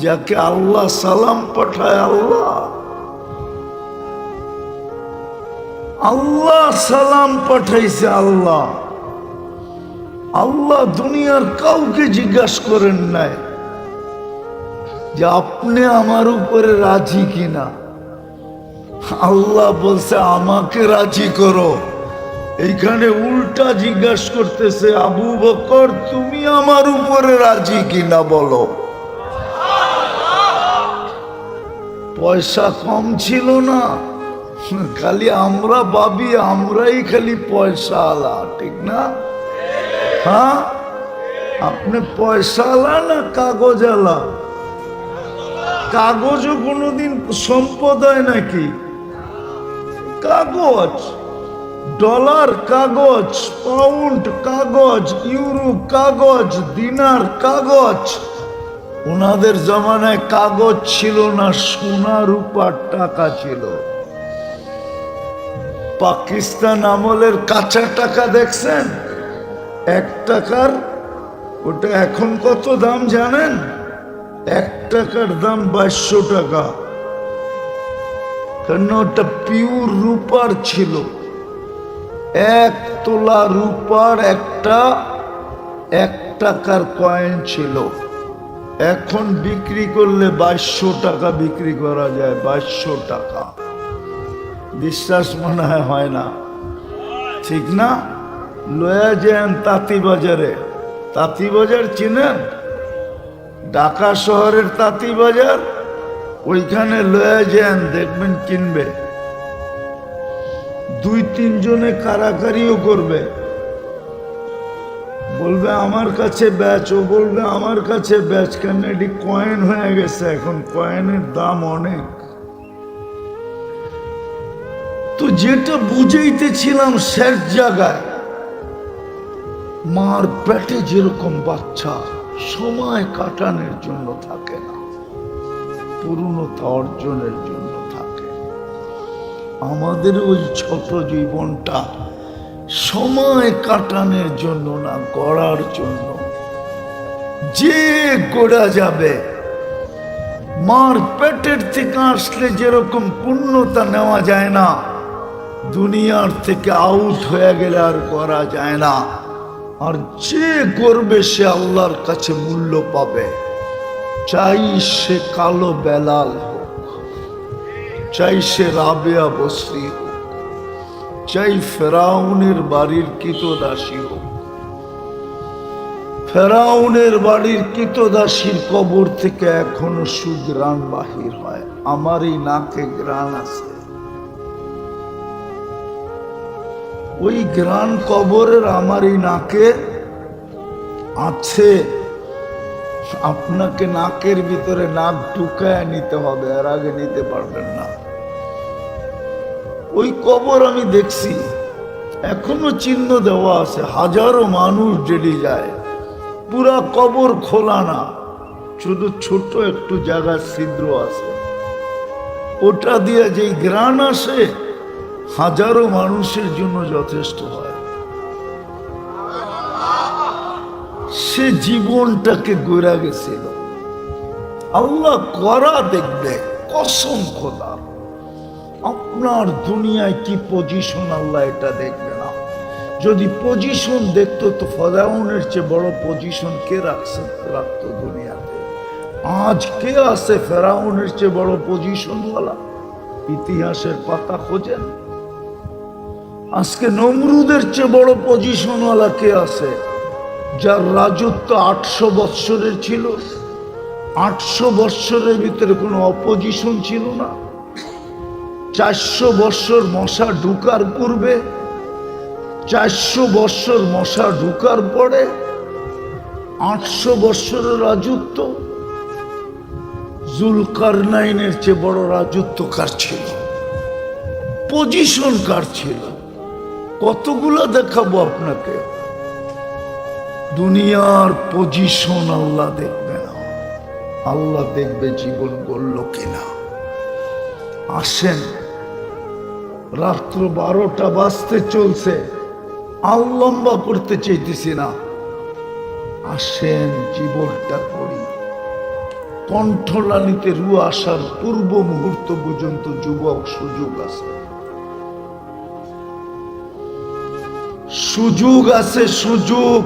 যাকে আল্লাহ সালাম পাঠায়, আল্লাহ সালাম পাঠাইছে। আল্লাহ আল্লাহ দুনিয়ার কাউকে জিজ্ঞাসা করেন নাই যে আপনি আমার উপরে রাজি কিনা। আল্লাহ বলছে আমাকে রাজি করো। এইখানে উল্টা জিজ্ঞাসা করতেছে, আবু বকর তুমি আমার উপরে রাজি কিনা বলো। পয়সা কম ছিল না, খালি আমরা ভাবি আমরাই খালি পয়সা আলা, ঠিক না? হ্যাঁ, আপনি পয়সা আলা না কাগজ আলা? কাগজও কোনোদিন সম্পদ হয় নাকি? কাগজ, ডলার কাগজ, পাউন্ড কাগজ, ইউরো কাগজ, দিনার কাগজ। ওনাদের জমানায় কাগজ ছিল না, সোনা রূপার টাকা ছিল। পাকিস্তান আমলের কাঁচা টাকা দেখছেন? 1 টাকার, ওটা এখন কত দাম জানেন? 1 টাকার দাম 2200 টাকা। কারণ ওটা পিওর রূপার ছিল। 1 তোলা রূপার একটা 1 টাকার কয়েন ছিল। এখন বিক্রি করলে 2200 টাকা বিক্রি করা যায়, 2200 টাকা। বিশ্বাস মনে হয় না, ঠিক না? লয়া যান তাঁতিবাজারে। তাঁতিবাজার চিনেন? ঢাকা শহরের তাঁতিবাজার, ওইখানে লয়া যান, দেখবেন কিনবে। 2-3 জনে কারাকারিও করবে, বলবে আমার কাছে বেচ, ও বলবে আমার কাছে বেচ। কেন? এটি কয়েন হয়ে গেছে, এখন কয়েনের দাম অনেক। তো যেটা বুঝাইতেছিলাম শেষ জায়গায়, মার পেটে যেরকম বাচ্চা সময় কাটানোর জন্য থাকে না, পূর্ণতা অর্জনের জন্য থাকে। আমাদের ওই ছোট জীবনটা সময় কাটানোর জন্য না, গড়ার জন্য। যে গড়া যাবে, মার পেটের থেকে আসলে যেরকম পূর্ণতা নেওয়া যায় না, দুনিয়ার থেকে আউট হয়ে গেলে আর করা যায় না। আর যে করবে সে আল্লাহর কাছে মূল্য পাবে। চাই সে কালো বেলাল হোক, চাই সে রাবেয়া বসরি হোক, চাই ফেরাউনের বাড়ির কৃতদাসী হোক। ফেরাউনের বাড়ির কৃতদাসীর কবর থেকে এখনো সুগ্রাণ বাহির হয়। আমার এই নাকে গ্রাণ আছে, ওই গ্রাণ কবরের আমার এই নাকে আছে। আপনাকে নাকের ভিতরে নাক ঢুকায় নিতে হবে, এর আগে নিতে পারবেন না। ওই কবর আমি দেখছি, এখনো চিহ্ন দেওয়া আছে। হাজারো মানুষ ডেলি যায়, পুরা কবর খোলা না, শুধু ছোট একটু জায়গার ছিদ্র আছে। ওটা দিয়ে যেই গ্রাণ আসে, হাজারো মানুষের জন্য যথেষ্ট হয়। সে জীবনটাকে গড়া গেছিল। আল্লাহ করা দেখবে, কসম খোদা। আপনার দুনিয়ায় কি পজিশন, আল্লাহ এটা দেখবে না। যদি পজিশন দেখতো তো ফেরাউনের চেয়ে বড় পজিশন কে রাখতো দুনিয়াতে? আজ কে আছে ফেরাউনের চেয়ে বড় পজিশনওয়ালা? ইতিহাসের পাতা খোঁজেন। আজকে নমরুদের চেয়ে বড় পজিশনওয়ালা কে আছে? যার রাজত্ব 800 বৎসরের ছিল। 800 বৎসরের ভিতরে কোনো অপোজিশন ছিল না। 400 বৎসর মশা ঢুকার পূর্বে, 400 বৎসর মশা ঢুকার পরে 800 বৎসরের রাজত্ব। জুলকারনাইনের চেয়ে বড় রাজত্ব কার ছিল? পজিশন কার ছিল? কতগুলো দেখাবো আপনাকে। দুনিয়ার পজিশন আল্লাহ দেখবে না, আল্লাহ দেখবে জীবন গড়ল কিনা। আসেন, রাত্র 12টা বাজতে চলছে, আর লম্বা করতে চাইতেছি না। আসেন জীবনটা করি। কণ্ঠলালিতে রু আসার পূর্ব মুহূর্ত পর্যন্ত যুবক সুযোগ আছে, সুযোগ আছে, সুযোগ।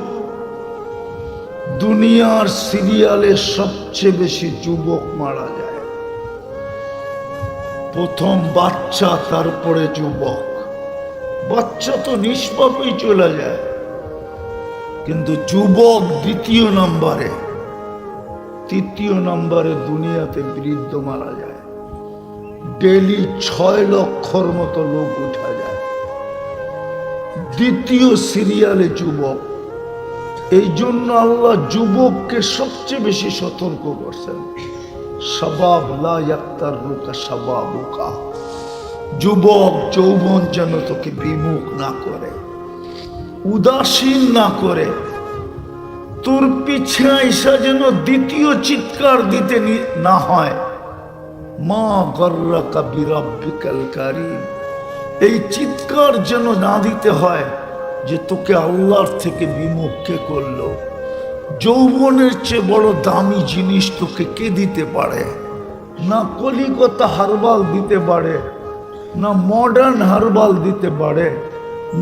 দুনিয়ার সিরিয়ালে সবচেয়ে বেশি যুবক মারা যায়। প্রথম বাচ্চা, তারপরে যুবক। বাচ্চা তো নিষ্পাপই চলে যায়, কিন্তু যুবক দ্বিতীয় নম্বরে, তৃতীয় নম্বরে দুনিয়াতে বৃদ্ধ মারা যায়। ডেলি 6 লক্ষর মতো লোক উঠা যায়। দ্বিতীয় সিরিয়ালে যুবক। এই জন্য আল্লাহ যুবককে সবচেয়ে বেশি সতর্ক করছেন। শাবাব লা ইয়াক্তারুকা শাবাবুকা। যুবক যৌবন যেন তোকে বিমুখ না করে, উদাসীন না করে। তোর পিছে আইসা যেন দ্বিতীয় চিৎকার দিতে না হয়, মা গর্রাকা বিরাব্বিকাল কারীম। এই চিৎকার যেন না দিতে হয় যে তোকে আল্লাহর থেকে বিমুখ কে করলো। যৌবনের চেয়ে বড় দামি জিনিস তোকে কে দিতে পারে? না কলিকতা হারবাল দিতে পারে, না মডার্ন হারবাল দিতে পারে,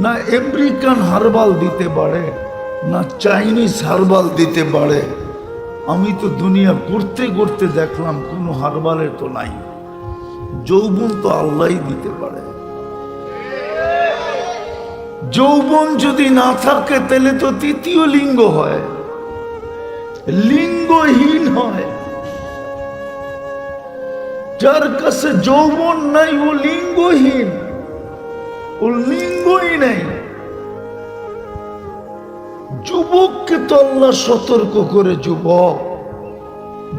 না আমেরিকান হারবাল দিতে পারে, না চাইনিজ হারবাল দিতে পারে। আমি তো দুনিয়া করতে করতে দেখলাম কোনো হারবালের তো নাই। যৌবন তো আল্লাহই দিতে পারে। যৌবন যদি না থাকে তাহলে তো তৃতীয় লিঙ্গ হয়, লিঙ্গহীন হয়। যার কাছে যৌবন নাই ও লিঙ্গহীন, ও লিঙ্গই নাই। যুবককে তো আল্লাহ সতর্ক করে, যুবক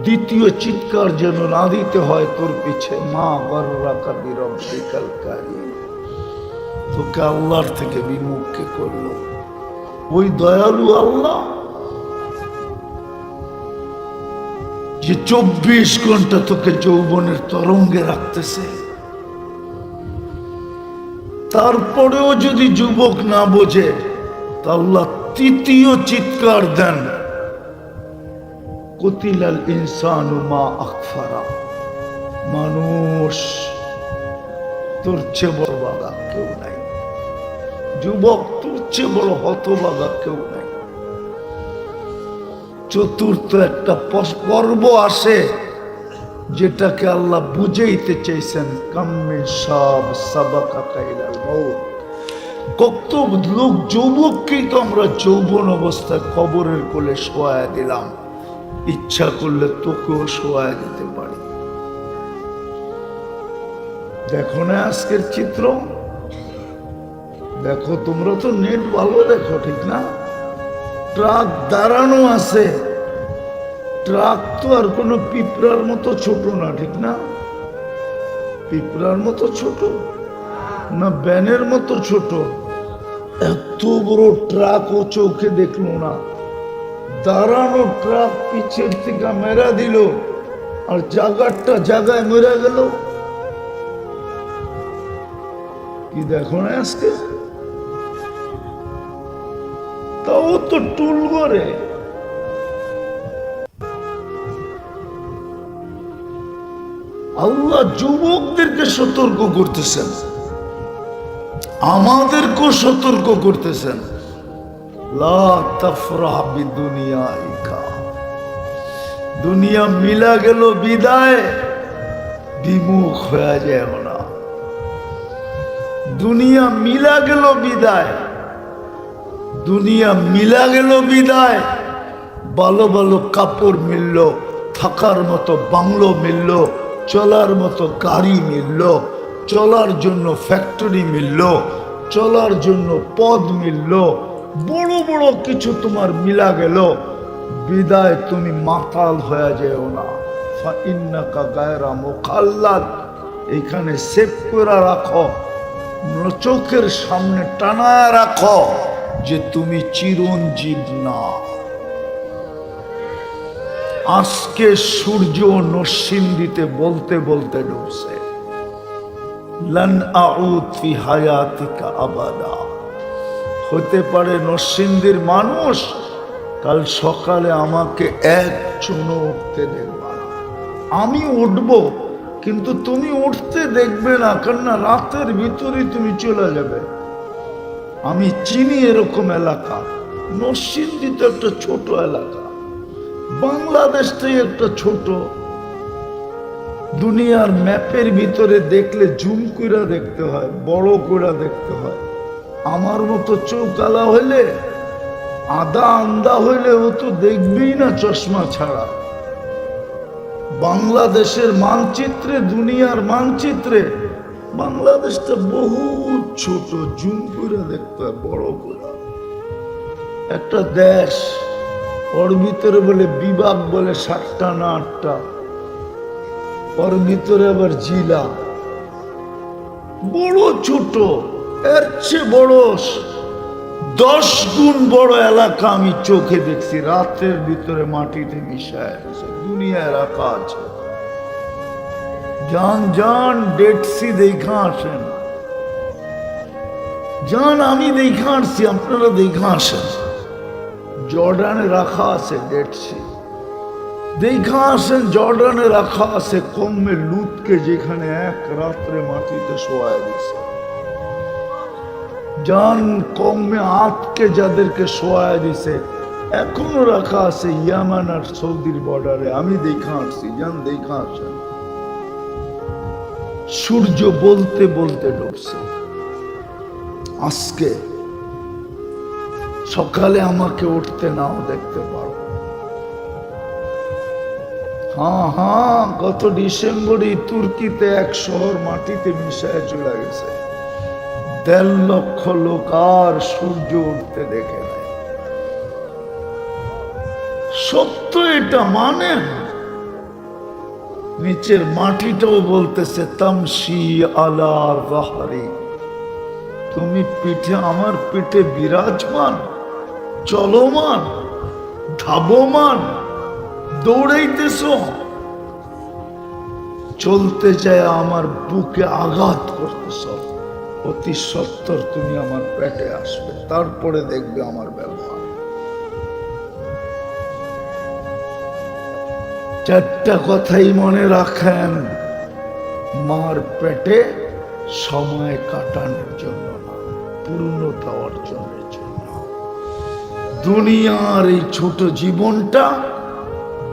দ্বিতীয় চিৎকার যেন না দিতে হয় তোর পিছে। মা গর্রাকা বিরাব্বিকাল কারীম। তোকে আল্লাহর থেকে বিমুখ কে করলো? ওই দয়ালু আল্লাহ যে 24 ঘন্টা তোকে যৌবনের তরঙ্গে রাখতেছে। তারপরেও যদি যুবক না বোঝে, তা আল্লাহ তৃতীয় চিৎকার দেন, কুতিলাল ইনসানু মা আকফারা। মানুষ, তোর চেয়ে বড় বাধা কেউ নাই। যুবক, তোর চেয়ে বড় হতভাগা কেউ নাই। চতুর্থ একটা পর্ব আসে, যেটাকে আল্লাহ বুঝাইতে চাইছেন, কাম্মিন সাব সাবাকা ইলাল মউত। কত লোক যুবককেই তো আমরা যৌবন অবস্থায় কবরের কোলে শোয়া দিলাম, ইচ্ছা করলে তোকেও শোয়া দিতে পারি। দেখো না আজকের চিত্র, দেখো, তোমরা তো নেট ভালো দেখো, ঠিক না? ট্রাক দাঁড়ানো আছে। ট্রাক তো আর কোনো পিঁপড়ার মতো ছোট না, ঠিক না? পিঁপড়ার মতো ছোট না ব্যানের মতো ছোট। এত বড় ট্রাক ও চোখে দেখলো না। দাঁড়ানো ট্রাক পিছের থেকে মেরা দিল, আর জায়গাটা জায়গায় মেরা গেল। কি দেখো না আজকে? তাও তো টুল করে। আল্লাহ যুবকদেরকে সতর্ক করতেছেন, আমাদেরকেও সতর্ক করতেছেন, লা তাফরাহ বিদুনিয়াইকা। দুনিয়া মিলা গেল বিদায়, বিমুখ হয়ে যায় না। দুনিয়া মিলা গেল বিদায়, দুনিয়া মিলা গেল বিদায়। ভালো ভালো কাপড় মিলল, থাকার মতো বাংলো মিলল, চলার মতো গাড়ি মিলল, চলার জন্য ফ্যাক্টরি মিলল, চলার জন্য পদ মিলল, বড় বড় কিছু তোমার মিলা গেল, বিদায় তুমি মাতাল হয়ে যেও না। ফাইন্নাকা গায়রা মুখাল্লাদ। এখানে সেভ করে রাখো, চোখের সামনে টানায় রাখো যে তুমি চিরঞ্জীব না। আজকে সূর্য নরসিংদীতে বলতে বলতে ডুবছে, লান আউদ ফি হায়াতিকা আবাদা। হতে পারে নরসিংদীর মানুষ কাল সকালে আমাকে এক চুনো উঠতে দেখবা না। আমি উঠব, কিন্তু তুমি উঠতে দেখবে না, কেননা রাতের ভিতরে তুমি চলে যাবে। আমি চিনি এরকম এলাকা। নরসিংদী তো একটা ছোট এলাকা, বাংলাদেশটাই একটা ছোট। দুনিয়ার ম্যাপের ভিতরে দেখলে জুম করে দেখতে হয়, বড় করে দেখতে হয়। আমার মতো চৌকালা হইলে, আদা আন্দা হইলে ও তো দেখবেই না চশমা ছাড়া। বাংলাদেশের মানচিত্রে, দুনিয়ার মানচিত্রে বাংলাদেশটা বহু ছোট, জুম করে দেখতে হয়, বড় করে। একটা দেশ, ওর ভিতরে বলে বিভাগ, বলে 7টা না 8টা, ওর ভিতরে আবার জেলা, বড় ছোট। এর চেয়ে বড় 10 গুণ বড় এলাকা আমি চোখে দেখছি, রাতের ভিতরে মাটিতে মিশায় দুনিয়ায় রাখা আছে। যান যান ডেড সি দেখা আসেন, যান, আমি দেখা আসছি, আপনারা দেখা আসেন। জর্ডানে রাখা আছে ডেড সি, দেখা আসেন। জর্ডানে রাখা আছে কমে লুতকে, যেখানে এক রাত্রে মাটিতে শোয়া দিছে। যান কমে আতকে যাদেরকে শোয়া দিছে, এখনো রাখা আছে ইয়ামান আর সৌদির বর্ডারে। আমি দেখা আসছি, যান দেখা আসেন। সূর্য বলতে বলতে ডুবছে। আজকে সকালে আমাকে উঠতে নাও দেখতে পারো। হ্যাঁ, গত ডিসেম্বরে তুর্কিতে এক শহর মাটিতে মিশায় চলে গেছে। 1.5 লক্ষ লোক আর সূর্য উঠতে দেখে নাই। সত্য এটা, মানে নিচের মাটিটাও বলতেছে তামশি আলা যাহরি, তুমি পিঠে আমার পেটে বিরাজমান, চলমান, ধাবমান, দৌড়াইতেছ। চলতে যায় আমার বুকে আঘাত করতেছ। অতি সত্বর তুমি আমার পেটে আসবে, তারপরে দেখবে আমার ব্যবহার। চারটা কথাই মনে রাখেন, মার পেটে সময় কাটানোর জন্য না, পূর্ণতা অর্জনের জন্য। দুনিয়ার এই ছোট জীবনটা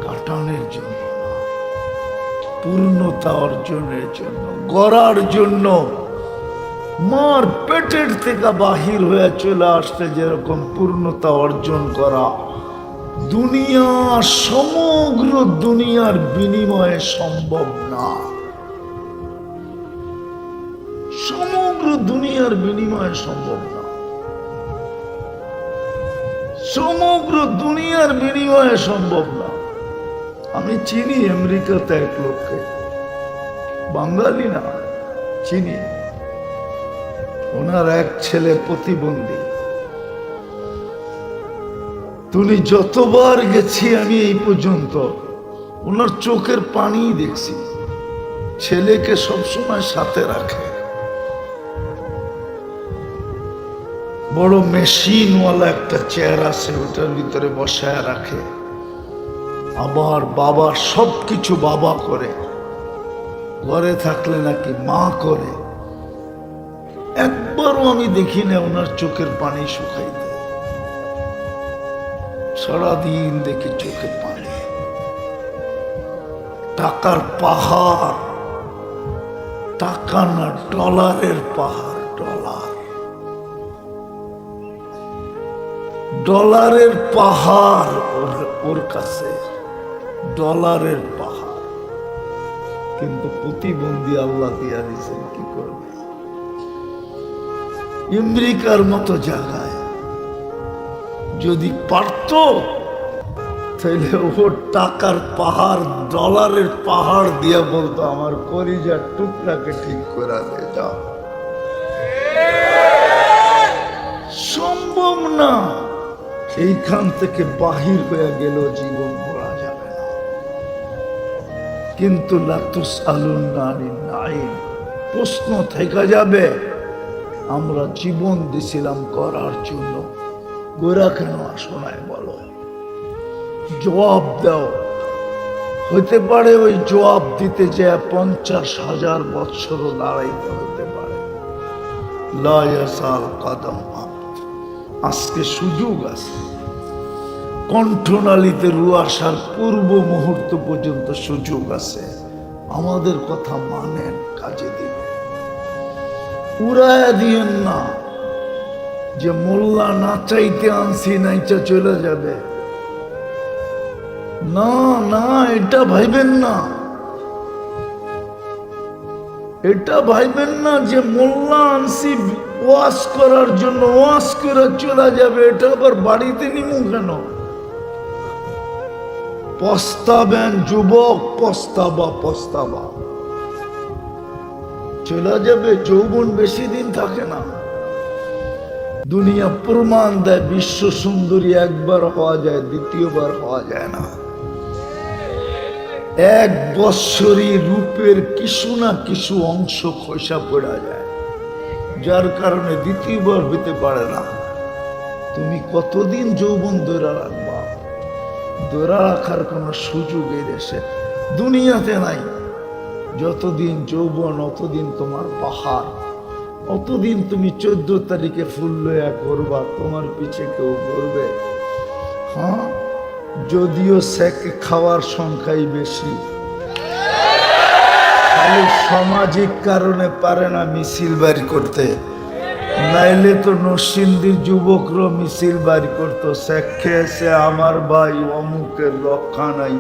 কাটানোর জন্য না, পূর্ণতা অর্জনের জন্য, গড়ার জন্য। মার পেটের থেকে বাহির হয়ে চলে আসতে যেরকম পূর্ণতা অর্জন করা, দুনিয়া সমগ্র দুনিয়ার বিনিময়ে সম্ভব না। সমগ্র দুনিয়ার বিনিময়ে সম্ভব না, সমগ্র দুনিয়ার বিনিময়ে সম্ভব না। আমি চিনি আমেরিকাতে এক লোককে, বাঙালি না, চিনি। ওনার এক ছেলে প্রতিবন্ধী। তুমি যতবার গেছি আমি এই পর্যন্ত, ওনার চোখের পানি দেখছি। ছেলেকে সবসময় সাথে রাখে, বড় মেশিনওয়ালা একটা চেয়ার আছে, ওটার ভিতরে বসায় রাখে। আবার বাবা সবকিছু বাবা করে, ঘরে থাকলে নাকি মা করে। একবারও আমি দেখি না ওনার চোখের পানি শুকাইতে। সারাদিন দেখি চোখের পানি। টাকার পাহাড়, টাকা না ডলারের পাহাড়, ডলার, ডলারের পাহাড় ওর কাছে, ডলারের পাহাড়। কিন্তু প্রতিবন্ধী আল্লাহ দিয়া দিয়েছেন, কি করবে? আমেরিকার মতো জায়গায় যদি পারত, তাহলে ওর টাকার পাহাড়, ডলারের পাহাড় দিয়া বলতো আমার কলিজার টুকরাকে ঠিক করে দিয়ে যাও। সম্ভব না। এইখান থেকে বাহির হয়ে গেল জীবন গড়া যাবে না। কিন্তু লাতুস আলুন্না আনিন নাঈম, প্রশ্ন থেকে যাবে। আমরা জীবন দিছিলাম করার জন্য, গোরা কেন আসো নাই বলো? জবাব দাও। হইতে পারে ওই জবাব দিতে যে 50,000 বৎসরও দাঁড়াইতে হতে পারে। লা ইয়াসাল কদম আবদ। আজকে সুযোগ আছে, কণ্ঠনালীতে রু আসার পূর্ব মুহূর্ত পর্যন্ত সুযোগ আছে। আমাদের কথা মানেন, কাজে দিবেন। উড়াইয়া দিয়েন না যে মোল্লা নাচাইতে আনছি, নাইচা চলে যাবে। না না, এটা ভাইবেন না, এটা ভাইবেন না যে মোল্লা আনছি ওয়াজ করার জন্য, ওয়াজ করে চলে যাবে। এটা আবার বাড়িতে নিমু কেন? পস্তাবেন যুবক, পস্তাবা, পস্তাবা। চলে যাবে। যৌবন বেশি দিন থাকে না। দুনিয়া প্রমাণ দেয়, বিশ্ব সুন্দরী একবার হওয়া যায়, দ্বিতীয়বার হওয়া যায় না। 1 বৎসরই রূপের কিছু না কিছু অংশ খসা পড়া যায়, যার কারণে দ্বিতীয়বার হইতে পারে না। তুমি কতদিন যৌবন ধরে রাখবা? ধরে রাখার কোন সুযোগ এই দেশে দুনিয়াতে নাই। যতদিন যৌবন, অতদিন তোমার পাহাড়। অতদিন তুমি 14 তারিখে ফুল লইয়া করবা, তোমার পিছে কেউ করবে? হ্যাঁ, যদিও সেক খাওয়ার সংখ্যাই বেশি, খালি সামাজিক কারণে পারে না মিছিল বাড়ি করতে। নাইলে তো নরসিংদীর যুবকরা মিছিল বাড়ি করতো, সেক খেয়েছে আমার ভাই অমুকের রক্ষা নাই।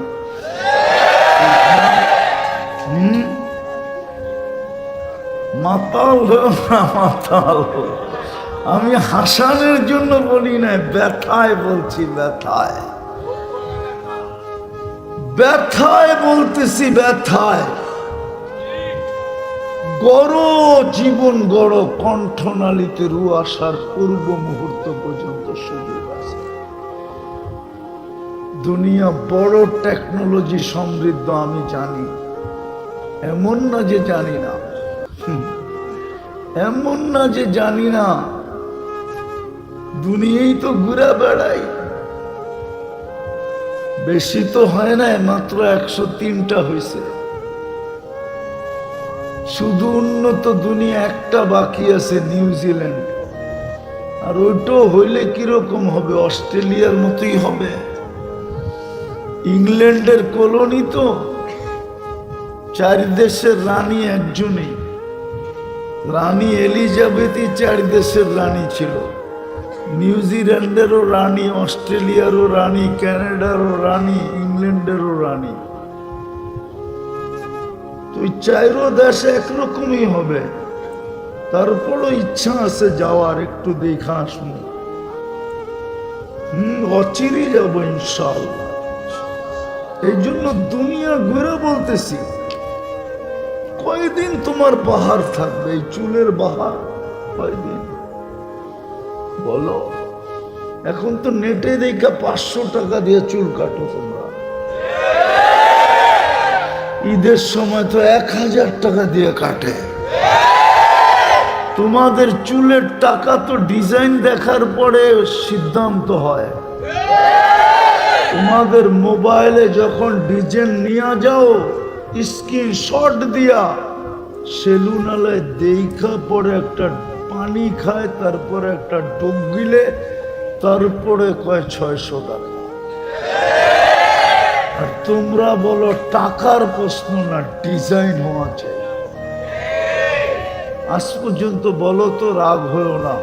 মাতাল না, মাতাল। আমি হাসানের জন্য বলি না, ব্যথায় বলছি, ব্যথায়, ব্যথায় বলতেছি, ব্যথায়। গড় জীবন গড়, কণ্ঠনালীতে রু আসার পূর্ব মুহূর্ত পর্যন্ত সুযোগ আছে। দুনিয়া বড় টেকনোলজি সমৃদ্ধ, আমি জানি, এমন না যে জানি না, এমন না যে জানি না। দুনিয়াই তো ঘুরে বেড়াই, বেশি তো হয় না, মাত্র 103টা হয়েছে। শুধু উন্নত দুনিয়া একটা বাকি আছে, নিউজিল্যান্ড। আর ওইটাও হইলে কিরকম হবে? অস্ট্রেলিয়ার মতোই হবে। ইংল্যান্ডের কলোনি তো, 4 দেশের রানী একজনই, রানী এলিজাবেথই 4 দেশের রানী ছিল। নিউজিল্যান্ডেরও রানী, অস্ট্রেলিয়ারও রানী, কানাডারও রানী, ইংল্যান্ডেরও রানী। তো 4 দেশ একরকমই হবে। তারপরও ইচ্ছা আছে যাওয়ার, একটু দেখা আসবো। অচিরই যাবো ইনশাআল্লাহ। এই জন্য দুনিয়া ঘুরে বলতেছি, কয়দিন তোমার বাহার থাকবে? এই চুলের বাহার কয়দিন বলো? এখন তো নেটে দেখা 500 টাকা দিয়ে চুল কাটো তোমরা, ঈদের সময় তো 1000 টাকা দিয়ে কাটে। তোমাদের চুলের টাকা তো ডিজাইন দেখার পরে সিদ্ধান্ত হয়। তোমাদের মোবাইলে যখন ডিজাইন নিয়ে যাও, স্ক্রিনশট দিয়া সেলুনালায় দেখা পরে একটা পানি খায়, তারপরে একটা ডুব গিলে, তারপরে কয় 600 টাকা। আর তোমরা বলো টাকার প্রশ্ন না, ডিজাইন হওয়া চাই। আজ পর্যন্ত বলো তো, রাগ হয়েও না,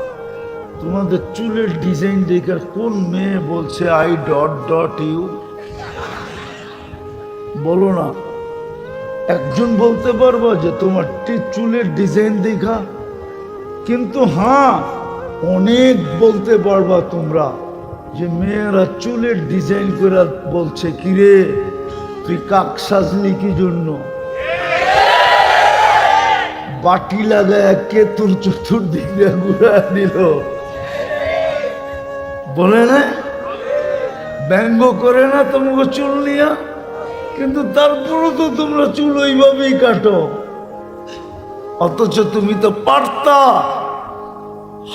তোমাদের চুলের ডিজাইন দেখে কোন মেয়ে বলছে আই ডট ডট ইউ? বলো না, একজন বলতে পারবো যে তোমার চুলের ডিজাইন দেখা? কিন্তু হ্যাঁ, অনেক বলতে পারবা তোমরা যে মেয়েরা চুলের ডিজাইন করে বলছে, কিরে তুই কাক সাজলি কি জন্য? বাটি লাগায় কে তোর চতুর্দিক দিয়ে ঘুরা দিল? বলে না, ব্যঙ্গ করে না তোমাকে চুল নিয়া? কিন্তু তারপরও তো তোমরা চুল ওইভাবেই কাটো। অথচ তুমি তো পারতা।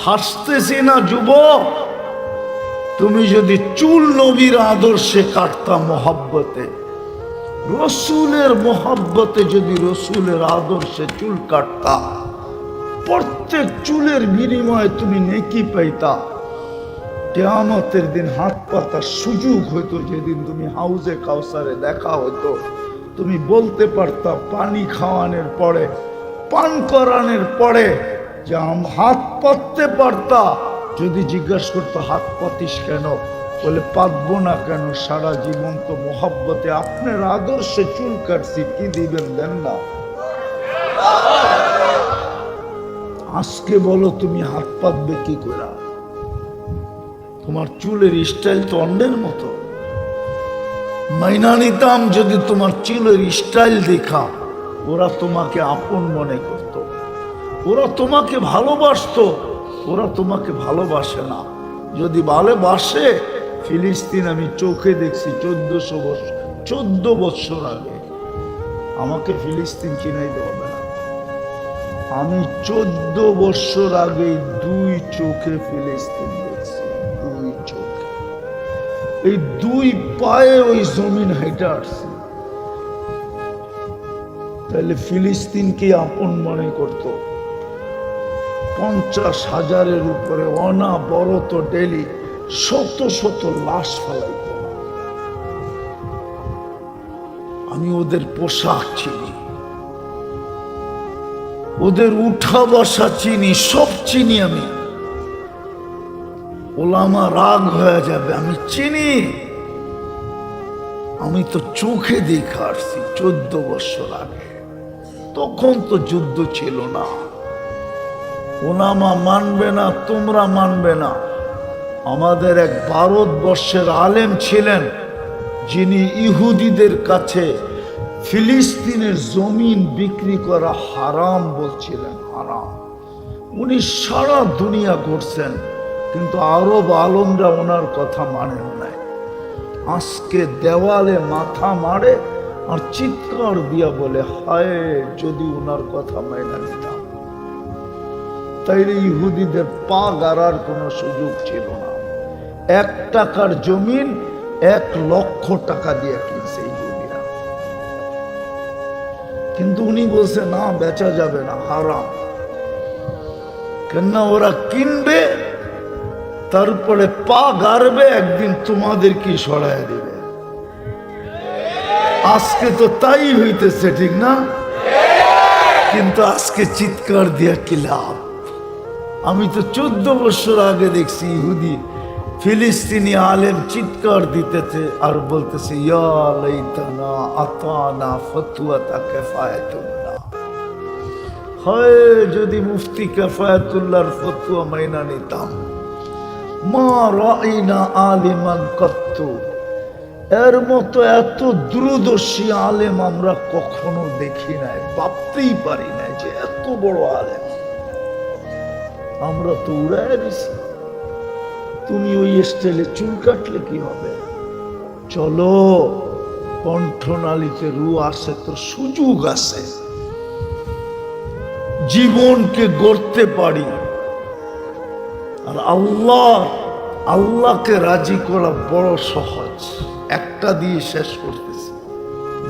হাসতেছি না যুবক, তুমি যদি চুল নবীর আদর্শে কাটতা, মহব্বতে, রসুলের মহব্বতে যদি রসুলের আদর্শে চুল কাটতা, প্রত্যেক চুলের বিনিময়ে তুমি নেকি পাইতা। কিয়ামতের দিন হাত পাতার সুযোগ হইতো, যেদিন তুমি হাউজে কাউসারে দেখা হইতো, তুমি বলতে পারতা পানি খাওয়ানোর পরে, পান করানোর পরে যে হাত পাততে পারতা। যদি জিজ্ঞাসা করতো হাত পাতিস কেন, বলে পাতবো না কেন, সারা জীবন তো মোহাব্বতে আপনার আদর্শে চুল কাটছি, কি দিবেন দেন না? আজকে বলো তুমি হাত পাতবে কি করে? তোমার চুলের স্টাইল তো অন্যের মতো। মাইনা নিতাম যদি তোমার চুলের স্টাইল দেখা ওরা তোমাকে আপন মনে করত, ওরা তোমাকে ভালোবাসতো। ওরা তোমাকে ভালোবাসে না। যদি ভালোবাসে, ফিলিস্তিন আমি চোখে দেখছি 14 বছর আগে। আমাকে ফিলিস্তিন চিনাইতে হবে না। আমি 14 বছর আগে 2 চোখে ফিলিস্তিন দেখছি, 2 চোখে। এই 2 পায়ে ওই জমিন হেঁটে আসছে। তাহলে ফিলিস্তিনকে আপন মনে করত। 50,000-এর উপরে অনাবরত ডেলি শত শত লাশ ফেলাইত। আমি ওদের পোশাক চিনি, ওদের উঠা বসা চিনি, সব চিনি আমি। ওলামা রাগ হয়ে যাবে, আমি চিনি। আমি তো চোখে দেখে আসছি 14 বছর আগে। তখন তো যুদ্ধ ছিল না। ওলামা মানবে না, তোমরা মানবে না। আমাদের এক ভারতবর্ষের আলেম ছিলেন, যিনি ইহুদিদের কাছে ফিলিস্তিনের জমিন বিক্রি করা হারাম বলছিলেন, হারাম। উনি সারা দুনিয়া ঘুরছেন, কিন্তু আরব আলমরা ওনার কথা মানেন নাই। আজকে দেওয়ালে মাথা মারে আর চিৎকার দিয়া বলে, হায় যদি ওনার কথা মাইনা নিতাম, তাইলে ইহুদিদের পা গাড়ার কোনো সুযোগ ছিল না। 1 টাকার জমিন 1 লক্ষ টাকা দিয়ে কিনছে ইহুদিরা, কিন্তু উনি বলছে না, বেচা যাবে না, হারাম। কেননা ওরা কিনবে, তারপরে পা গাড়বে, একদিন তোমাদের কি সরায় দিবে। আজকে তো তাই হইতেছে, ঠিক না? কিন্তু আজকে চিৎকার দিয়া কি লাভ? আমি তো 14 বছর আগে দেখছি ইহুদি ফিলিস্তিনি আলেম চিৎকার দিতেছে আর বলতেছে, ইয়া লাইতানা আতানা ফতওয়াতা কিফায়াতুল্লাহ, হয় যদি মুফতি কিফায়াতুল্লাহর ফতোয়া মাইনা নিতাম। মা রাইনা আলিমান কত্তু, এর মতো এত দূরদর্শী আলেম আমরা কখনো দেখি নাই, ভাবতেই পারি নাই যে এত বড় আলেম। আমরা তো উড়ায় দিছি। তুমি ওই স্টাইলে চুল কাটলে কি হবে? চলো, কণ্ঠনালীতে রু আছে, তো সুযোগ আছে, জীবনকে গড়তে পারি। আর আল্লাহকে রাজি করা বড় সহজ। একটা দিয়ে শেষ করতেছি।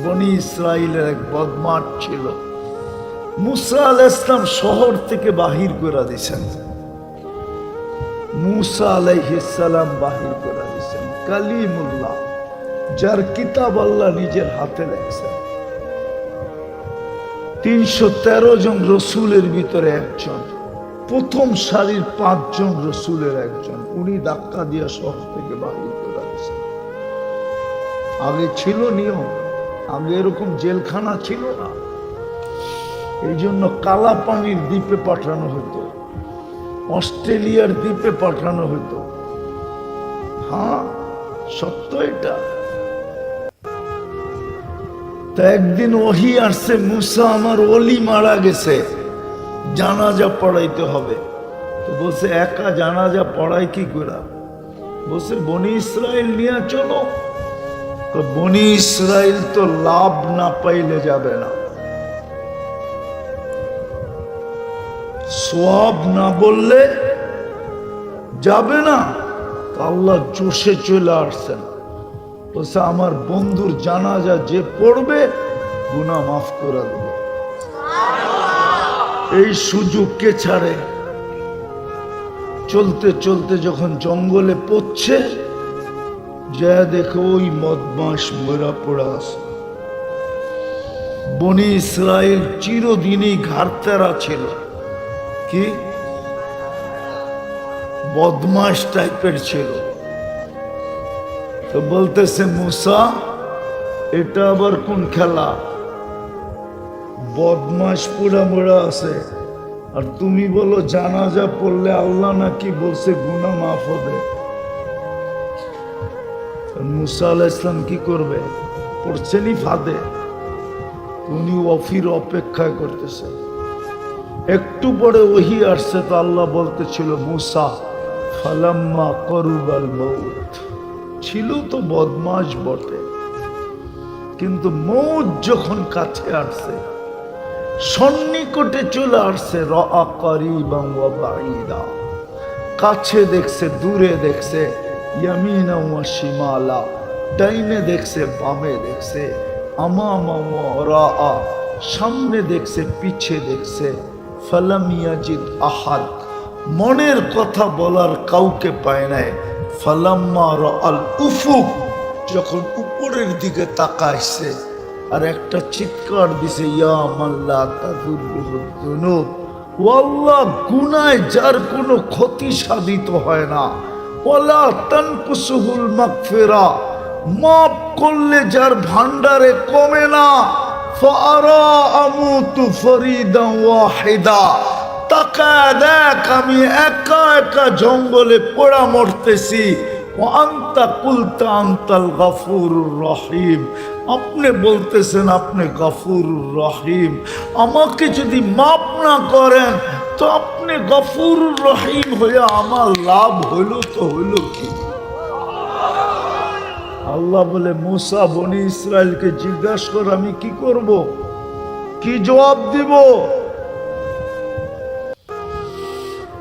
বনি ইসরাইলের এক বদমাশ ছিল, মুসা আলাইহিস সালাম শহর থেকে বাহির করে দিয়েছেন। মুসা আলাইহিস সালাম বাহির করে দিয়েছেন, কালিমুল্লাহ, যার কিতাব আল্লাহ নিজের হাতে লেখছেন। 313 জন রসুলের ভিতরে একজন, প্রথম সারির 5 জন রসুলের একজন, উনি ধাক্কা দিয়া শহর থেকে বাহির করে দিয়েছেন। আগে ছিল নিয়ম, আগে এরকম জেলখানা ছিল না। এই জন্য কালা পানির দ্বীপে পাঠানো হতো, অস্ট্রেলিয়ার দ্বীপে পাঠানো হতো। হ্যাঁ, সত্য এটা। তা একদিন ওহী আসছে, মুসা আমার ওলি মারা গেছে, জানাজা পড়াইতে হবে। তো বলছে, একা জানাজা পড়াই কি করে? বলছে, বনি ইসরাইল নিয়ে চলো। তো বনি ইসরাইল তো লাভ না পাইলে যাবে না, সওয়াব না বললে যাবে না। তো আল্লাহ জোশে চলে আসছেন, বলছে, আমার বন্ধুর জানাজা যে পড়বে গুনাহ মাফ করে দেবে। এই সুযোগ কে ছাড়ে? চলতে চলতে যখন জঙ্গলে পড়ছে, যা দেখো ওই বদমাশ মরা পড়া আছে। বনি ইসরাইল চিরদিনই ঘাড়তেরা ছিল, কি বদমাশ টাইপের ছিল। তো বলতেছে, মুসা, এটা আবার কোন খেলা? বদমাশ পুরা মোড়া আছে, আর তুমি বলো জানাজা পড়লে আল্লাহ নাকি বলছে গুনাহ মাফ হবে। মুসা আলাইহিস সালাম কি করবে? পড়ছেনই ফাঁদে। উনি ওফির অপেক্ষায় করতেছে। একটু পরে ওহী আসছে, তো আল্লাহ বলতেছিল, মুসা ফালাম্মা করুবাল মউত, ছিল তো বদমাশ বটে, কিন্তু মউত যখন কাছে আসছে, সন্নিকটে চলে আসছে, রাআ কারিবান ওয়া বাঈদা, কাছে দেখছে, দূরে দেখছে, ইয়ামিনা ওয়া শিমালা, ডাইনে দেখছে, বামে দেখছে, আমামা ওয়া ওরাআ, সামনে দেখছে, পিছে দেখছে। ফালাম ইয়াজিদ আহাদ, মনের কথা বলার কাউকে পায় নাই। ফালাম্মা রাআল উফুক, যখন উপরের দিকে তাকাইছে, আর একটা চিৎকার দিছে, ইয়া মান লা তাযুররুহুদ যুনুব, ও আল্লাহ, গুনায় যার কোনো ক্ষতি সাধিত হয় না, ওয়ালা তানকুসুহুল মাগফিরা, মাফ করলে যার ভান্ডারে কমে না, ফাআরা আমুতু ফরিদান ওয়াহিদা, তাকায় দেখ আমি একা একা জঙ্গলে পোড়া মরতেছি। ওয়া আনতা কুলতা আনতাল গাফুরুর রহিম, আপনি বলতেছেন আপনি গফুর রহিম, আমাকে যদি মাফ না করেন তো আপনি গফুর রহিম হয়ে আমার লাভ হইল তো হইল কি? আল্লাহ বলে মুসা বনি ইসরায়েলকে জিজ্ঞাসা কর আমি কি করব, কি জবাব দিব?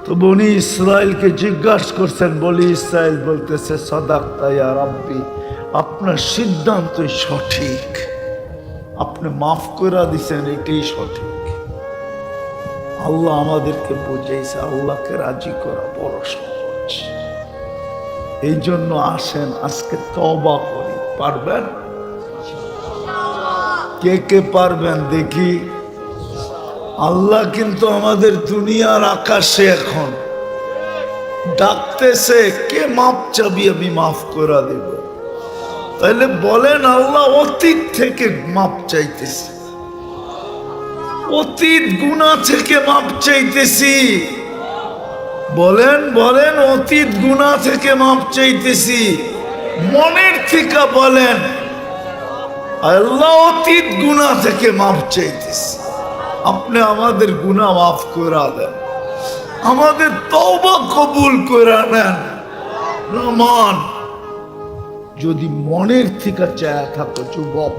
তো বনি ইসরায়েলকে জিজ্ঞাসা করছেন, বনি ইসরায়েল বলতেছে সাদাক্তা ইয়া রাব্বি, আপনার সিদ্ধান্তই সঠিক, আপনি মাফ করে দিছেন এটাই সঠিক। আল্লাহ আমাদেরকে বুঝাইছে আল্লাহকে রাজি করা বড় সহজ। এই জন্য আসেন আজকে তওবা করি। পারবেন? কে কে পারবেন দেখি? আল্লাহ কিন্তু আমাদের দুনিয়ার আকাশে এখন ডাকতেছে, কে মাপ চাবি আমি মাফ করে দেব। তাহলে বলেন আল্লাহ অতীত থেকে মাপ চাইতেছি, অতীত গুনাহ থেকে মাপ চাইতেছি। বলেন বলেন অতীত গুনাহ থেকে মাপ চাইতেছি। মনের থেকে বলেন আল্লাহ অতীত গুনাহ থেকে মাপ চাইতেছি, আপনি আমাদের গুনাহ মাফ করে দেন, আমাদের তওবা কবুল করে নেন। রহমান যদি মনের থেকে চায়া থাকো যুবক,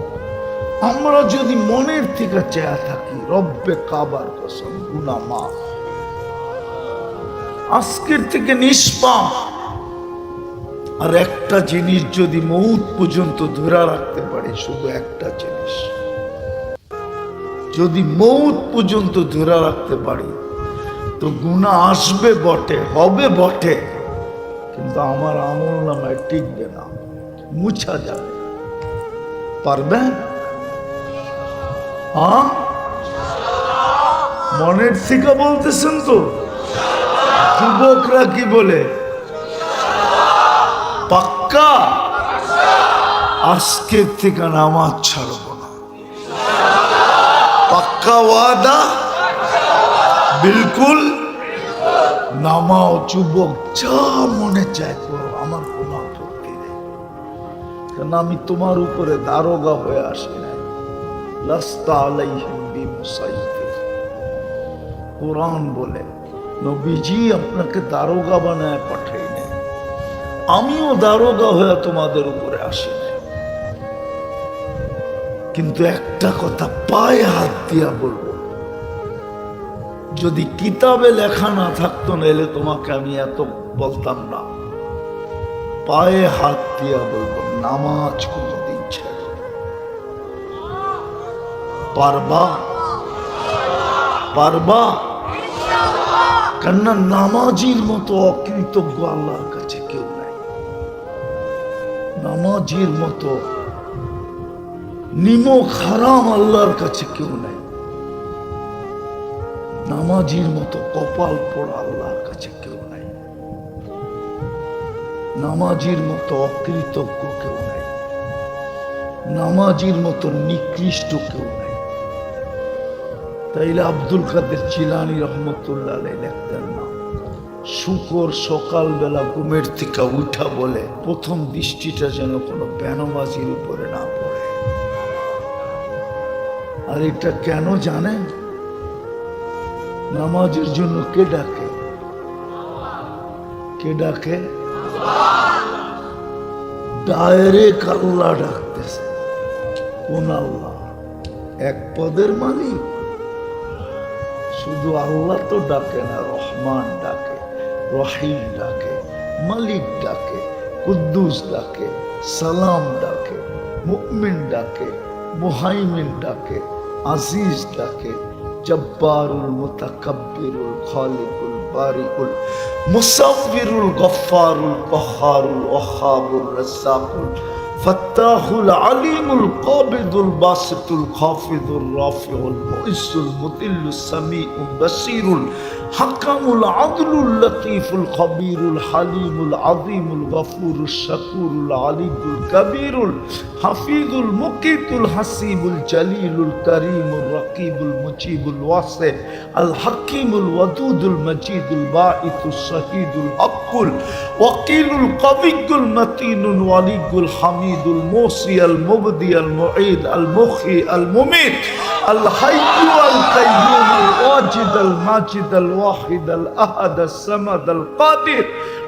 আমরা যদি মনের থেকে চায়া থাকি রব্বে কাবার কসম গুনাহ মাফ, আজকের থেকে নিষ্পাপ। আর একটা জিনিস যদি মউত পর্যন্ত ধরে রাখতে পারি, শুধু একটা জিনিস যদি মউত পর্যন্ত ধরে রাখতে পারি, তো গুনাহ আসবে বটে, হবে বটে, কিন্তু আমার আমল নামায় টিকবে না, মুছা যাবে। পারবেন? হ্যাঁ, মনের থেকে বলতেছেন তো? যুবকরা কি বলে? পাক্কা? আজকের থেকে নামাজ ছাড়ব না, পাক্কা ওয়াদা? বিলকুল নামাও যুবক, যা মনে চায় করো, আমার কোনো আপত্তি নেই। কারণ আমি তোমার উপরে দারোগা হয়ে আসি নাই। লাস্তা আলাইহিম বিমুসাইতির। কোরআন বলে নবীজি আপনাকে দারোগা বানায় পাঠাই নাই, আমিও দারোগা হয়ে তোমাদের উপরে আসি নাই। কিন্তু একটা কথা পায়ে হাত দিয়া বলবো, যদি কিতাবে লেখা না থাকতো নাহলে তোমাকে আমি এত বলতাম না। পায়ে হাত দিয়া বলবো, নামাজ কোনদিন ছেড়ে। পারবা? পারবা? কেননা নামাজির মতো অকৃতজ্ঞ আল্লাহর কাছে কেউ নাই, নামাজির মতো নিমক হারাম আল্লাহর কাছে কেউ নাই, নামাজির মতো কপাল পোড়া আল্লাহর কাছে কেউ নাই, নামাজির মতো অকৃতজ্ঞ কেউ নাই, নামাজির মতো নিকৃষ্ট কেউ নাই। তাইলে আব্দুল কাদের জিলানী রহমতুল্লাহ আলাইহি লিখতেন না, শুকর সকালবেলা ঘুমের থেকে উঠা বলে প্রথম দৃষ্টিটা যেন কোনো বেনামাজির উপরে না পড়ে। আর এটা কেন জানেন? নামাজের জন্য কে ডাকে? কে ডাকে? ডাইরেক্ট আল্লাহ ডাকতেছে। কোন আল্লাহ? এক পদের মালিক। শুধু আল্লাহ তো ডাকে না, রহমান ডাকে, রহিম ডাকে, মালিক ডাকে, কুদ্দুস ডাকে, সালাম ডাকে, মুমিন ডাকে, মুহাইমিন ডাকে, আজিজ ডাকে, জব্বারুল মুতাকাব্বিরুল খালিকুল বারিকুল মুসাব্বিরুল গফফারুল কহ্হারুল ওয়াহ্হাবুর রাজ্জাকুল ফাত্তাহুল আলিমুল কাবিদুল বাসিতুল খাফিদুর রাফিউল মুইসুল মুতিল্লুস সামিউল বাসিরুল হাকামুল আদলুল লতীফুল খবীরুল হালিমুল আযীমুল গফুরুশ শাকুরুল আলিয়ুল কবীরুল হাফিজুল মুকিতুল হাসিবুল জলিলুল করিমুর রকিবুল মুজিবুল ওয়াসি আল হাকিমুল ওয়াদুদুল মজিদুল বাঈতুস শহীদুল হকুল ওয়াকিলুল কবিয়ুল মতিনুল ওয়ালিয়ুল হামিদ العبيد الموصي المبدي المعيد المخي المميت الحي القيوم الواجد الماجد الواحد الأحد الصمد القادر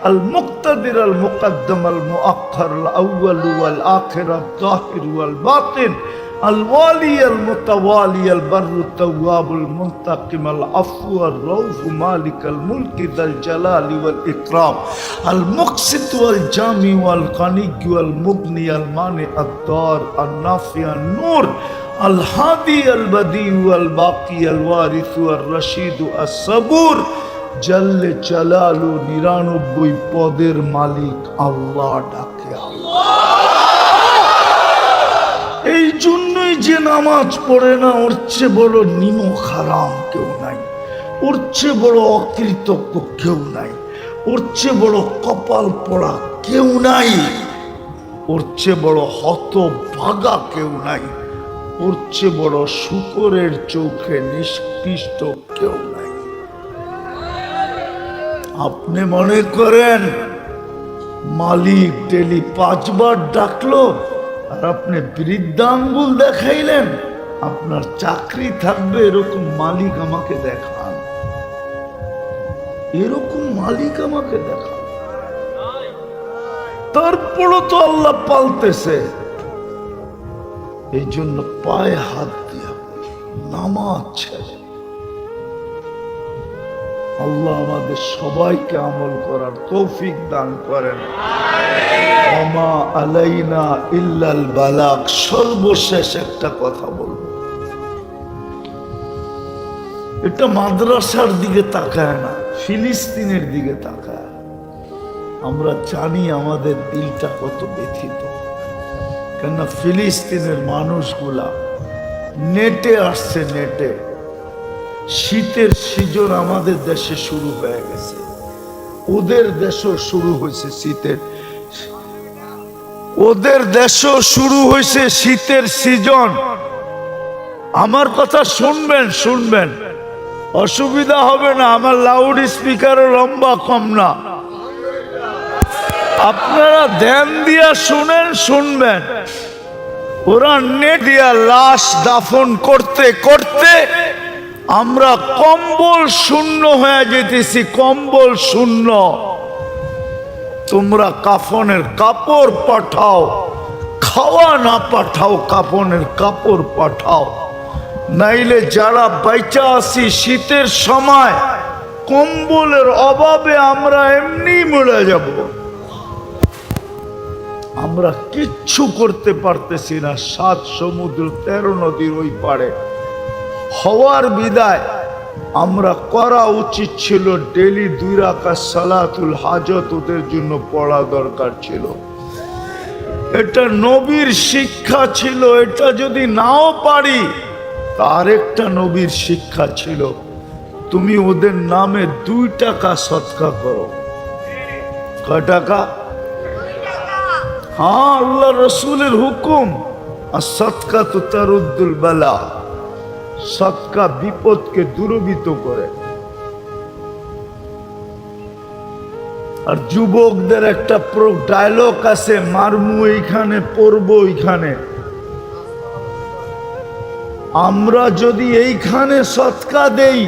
المقتدر المقدم المؤخر الأول والآخر الظاهر والباطن الوالي المتوالي البر التواب المنتقم العفو الرؤوف مالك الملك ذا الجلال والإكرام المقسط والجامع والغني والمغني المانع الضار النافع النور الهادي البديع والباقي الوارث والرشيد الصبور জল্লে জালালু 99 পদের মালিক আল্লাহ ডাকে এই জন্যই যে নামাজ পড়ে না ওর চেয়ে বড় নিমক হারাম কেউ নাই, ওর চেয়ে বড় অকৃতজ্ঞ কেউ নাই, ওর চেয়ে বড় কপাল পড়া কেউ নাই, ওর চেয়ে বড় হতভাগা কেউ নাই, ওর চেয়ে বড় শুকরের চোখে নিষ্কৃষ্ট কেউ নাই। আপনি মনে করেন মালিক ডেলি 5 বার ডাকলো আর আপনি বৃদ্ধাঙ্গুল দেখাইলেন, আপনার চাকরি থাকবে এরকম মালিক আমাকে দেখান, এরকম মালিক আমাকে দেখান। তারপরও তো আল্লাহ পালতেছে। এই জন্য পায়ে হাত দিয়া নামাজ ছেড়ে আল্লাহ আমাদের সবাইকে আমল করার তৌফিক দান করেন। ওমা আলাইনা ইল্লাল বালাগ। সর্বশেষ একটা কথা বলবো, এটা মাদ্রাসার দিকে তাকায় না, ফিলিস্তিনের দিকে তাকায়। আমরা জানি আমাদের দিলটা কত ব্যথিত, কেননা ফিলিস্তিনের মানুষগুলা নেটে আসছে, নেটে শীতের সিজন আমাদের দেশে শুরু হয়ে গেছে, ওদের দেশও শুরু হয়েছে শীতের, ওদের দেশও শুরু হয়েছে শীতের সিজন। আমার কথা শুনবেন, শুনবেন, অসুবিধা হবে না, আমার লাউড স্পিকারও লম্বা কম না, আপনারা ধ্যান দিয়া শুনেন, শুনবেন। ওরা নেট দিয়া লাশ দাফন করতে করতে আমরা কম্বল শূন্য হয়ে যেতেছি, কম্বল শূন্য। তোমরা কাফনের কাপড় পাঠাও, খাওয়া না পাঠাও, কাফনের কাপড় পাঠাও, নাইলে যারা বাইচা আছি শীতের সময় কম্বলের অভাবে আমরা এমনি মরে যাব। আমরা কিচ্ছু করতে পারতেছি না। 7 সমুদ্র 13 নদীর ওই পারে হওয়ার বিদায় আমরা করা উচিত ছিল ডেলি 2 রাকাত সালাতুল হাজত ওদের জন্য পড়া দরকার ছিল। এটা নবীর শিক্ষা ছিল। এটা যদি নাও পারি তার একটা নবীর শিক্ষা ছিল, তুমি ওদের নামে 2 টাকা সদকা করো। কয় টাকা? হ্যাঁ, আল্লাহ রসুলের হুকুম, আর সদকা তো তারুদ্দুল বালা, সদকা বিপদকে দূরীভূত করে। আর যুবকদের একটা ডায়লগ আছে, মারমু এইখানে পড়বো এইখানে। আমরা যদি এইখানে সদকা দেই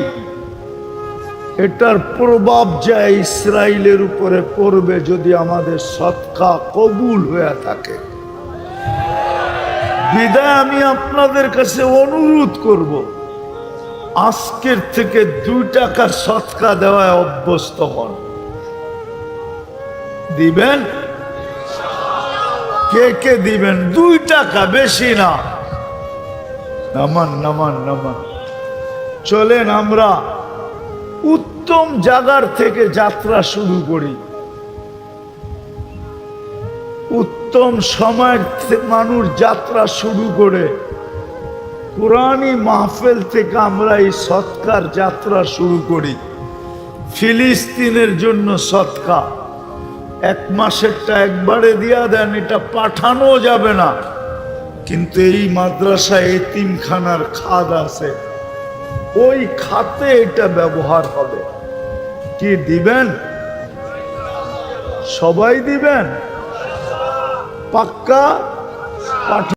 এটার প্রভাব যায় ইসরায়েলের উপরে পড়বে, যদি আমাদের সদকা কবুল হয়ে থাকে। বিদায় আমি আপনাদের কাছে অনুরোধ করব, আজকের থেকে 2 টাকার সদকা দেওয়ায় অভ্যস্ত হন। দিবেন? কে কে দিবেন? 2 টাকা, বেশি না। নামান নামান নামান। চলেন আমরা উত্তম জায়গার থেকে যাত্রা শুরু করি। উত্তম সময় মানুষ যাত্রা শুরু করে কুরআনী মাহফিল থেকে আমরা এই সদকার যাত্রা শুরু করি। ফিলিস্তিনের জন্য সদকা 1 মাসেরটা একবারে দিয়া দেন, এটা পাঠানো যাবে না, কিন্তু এই মাদ্রাসায় এতিমখানার খাদ আছে, ওই খাতে এটা ব্যবহার হবে। কি দিবেন? সবাই দিবেন? পাক্কা পাঠা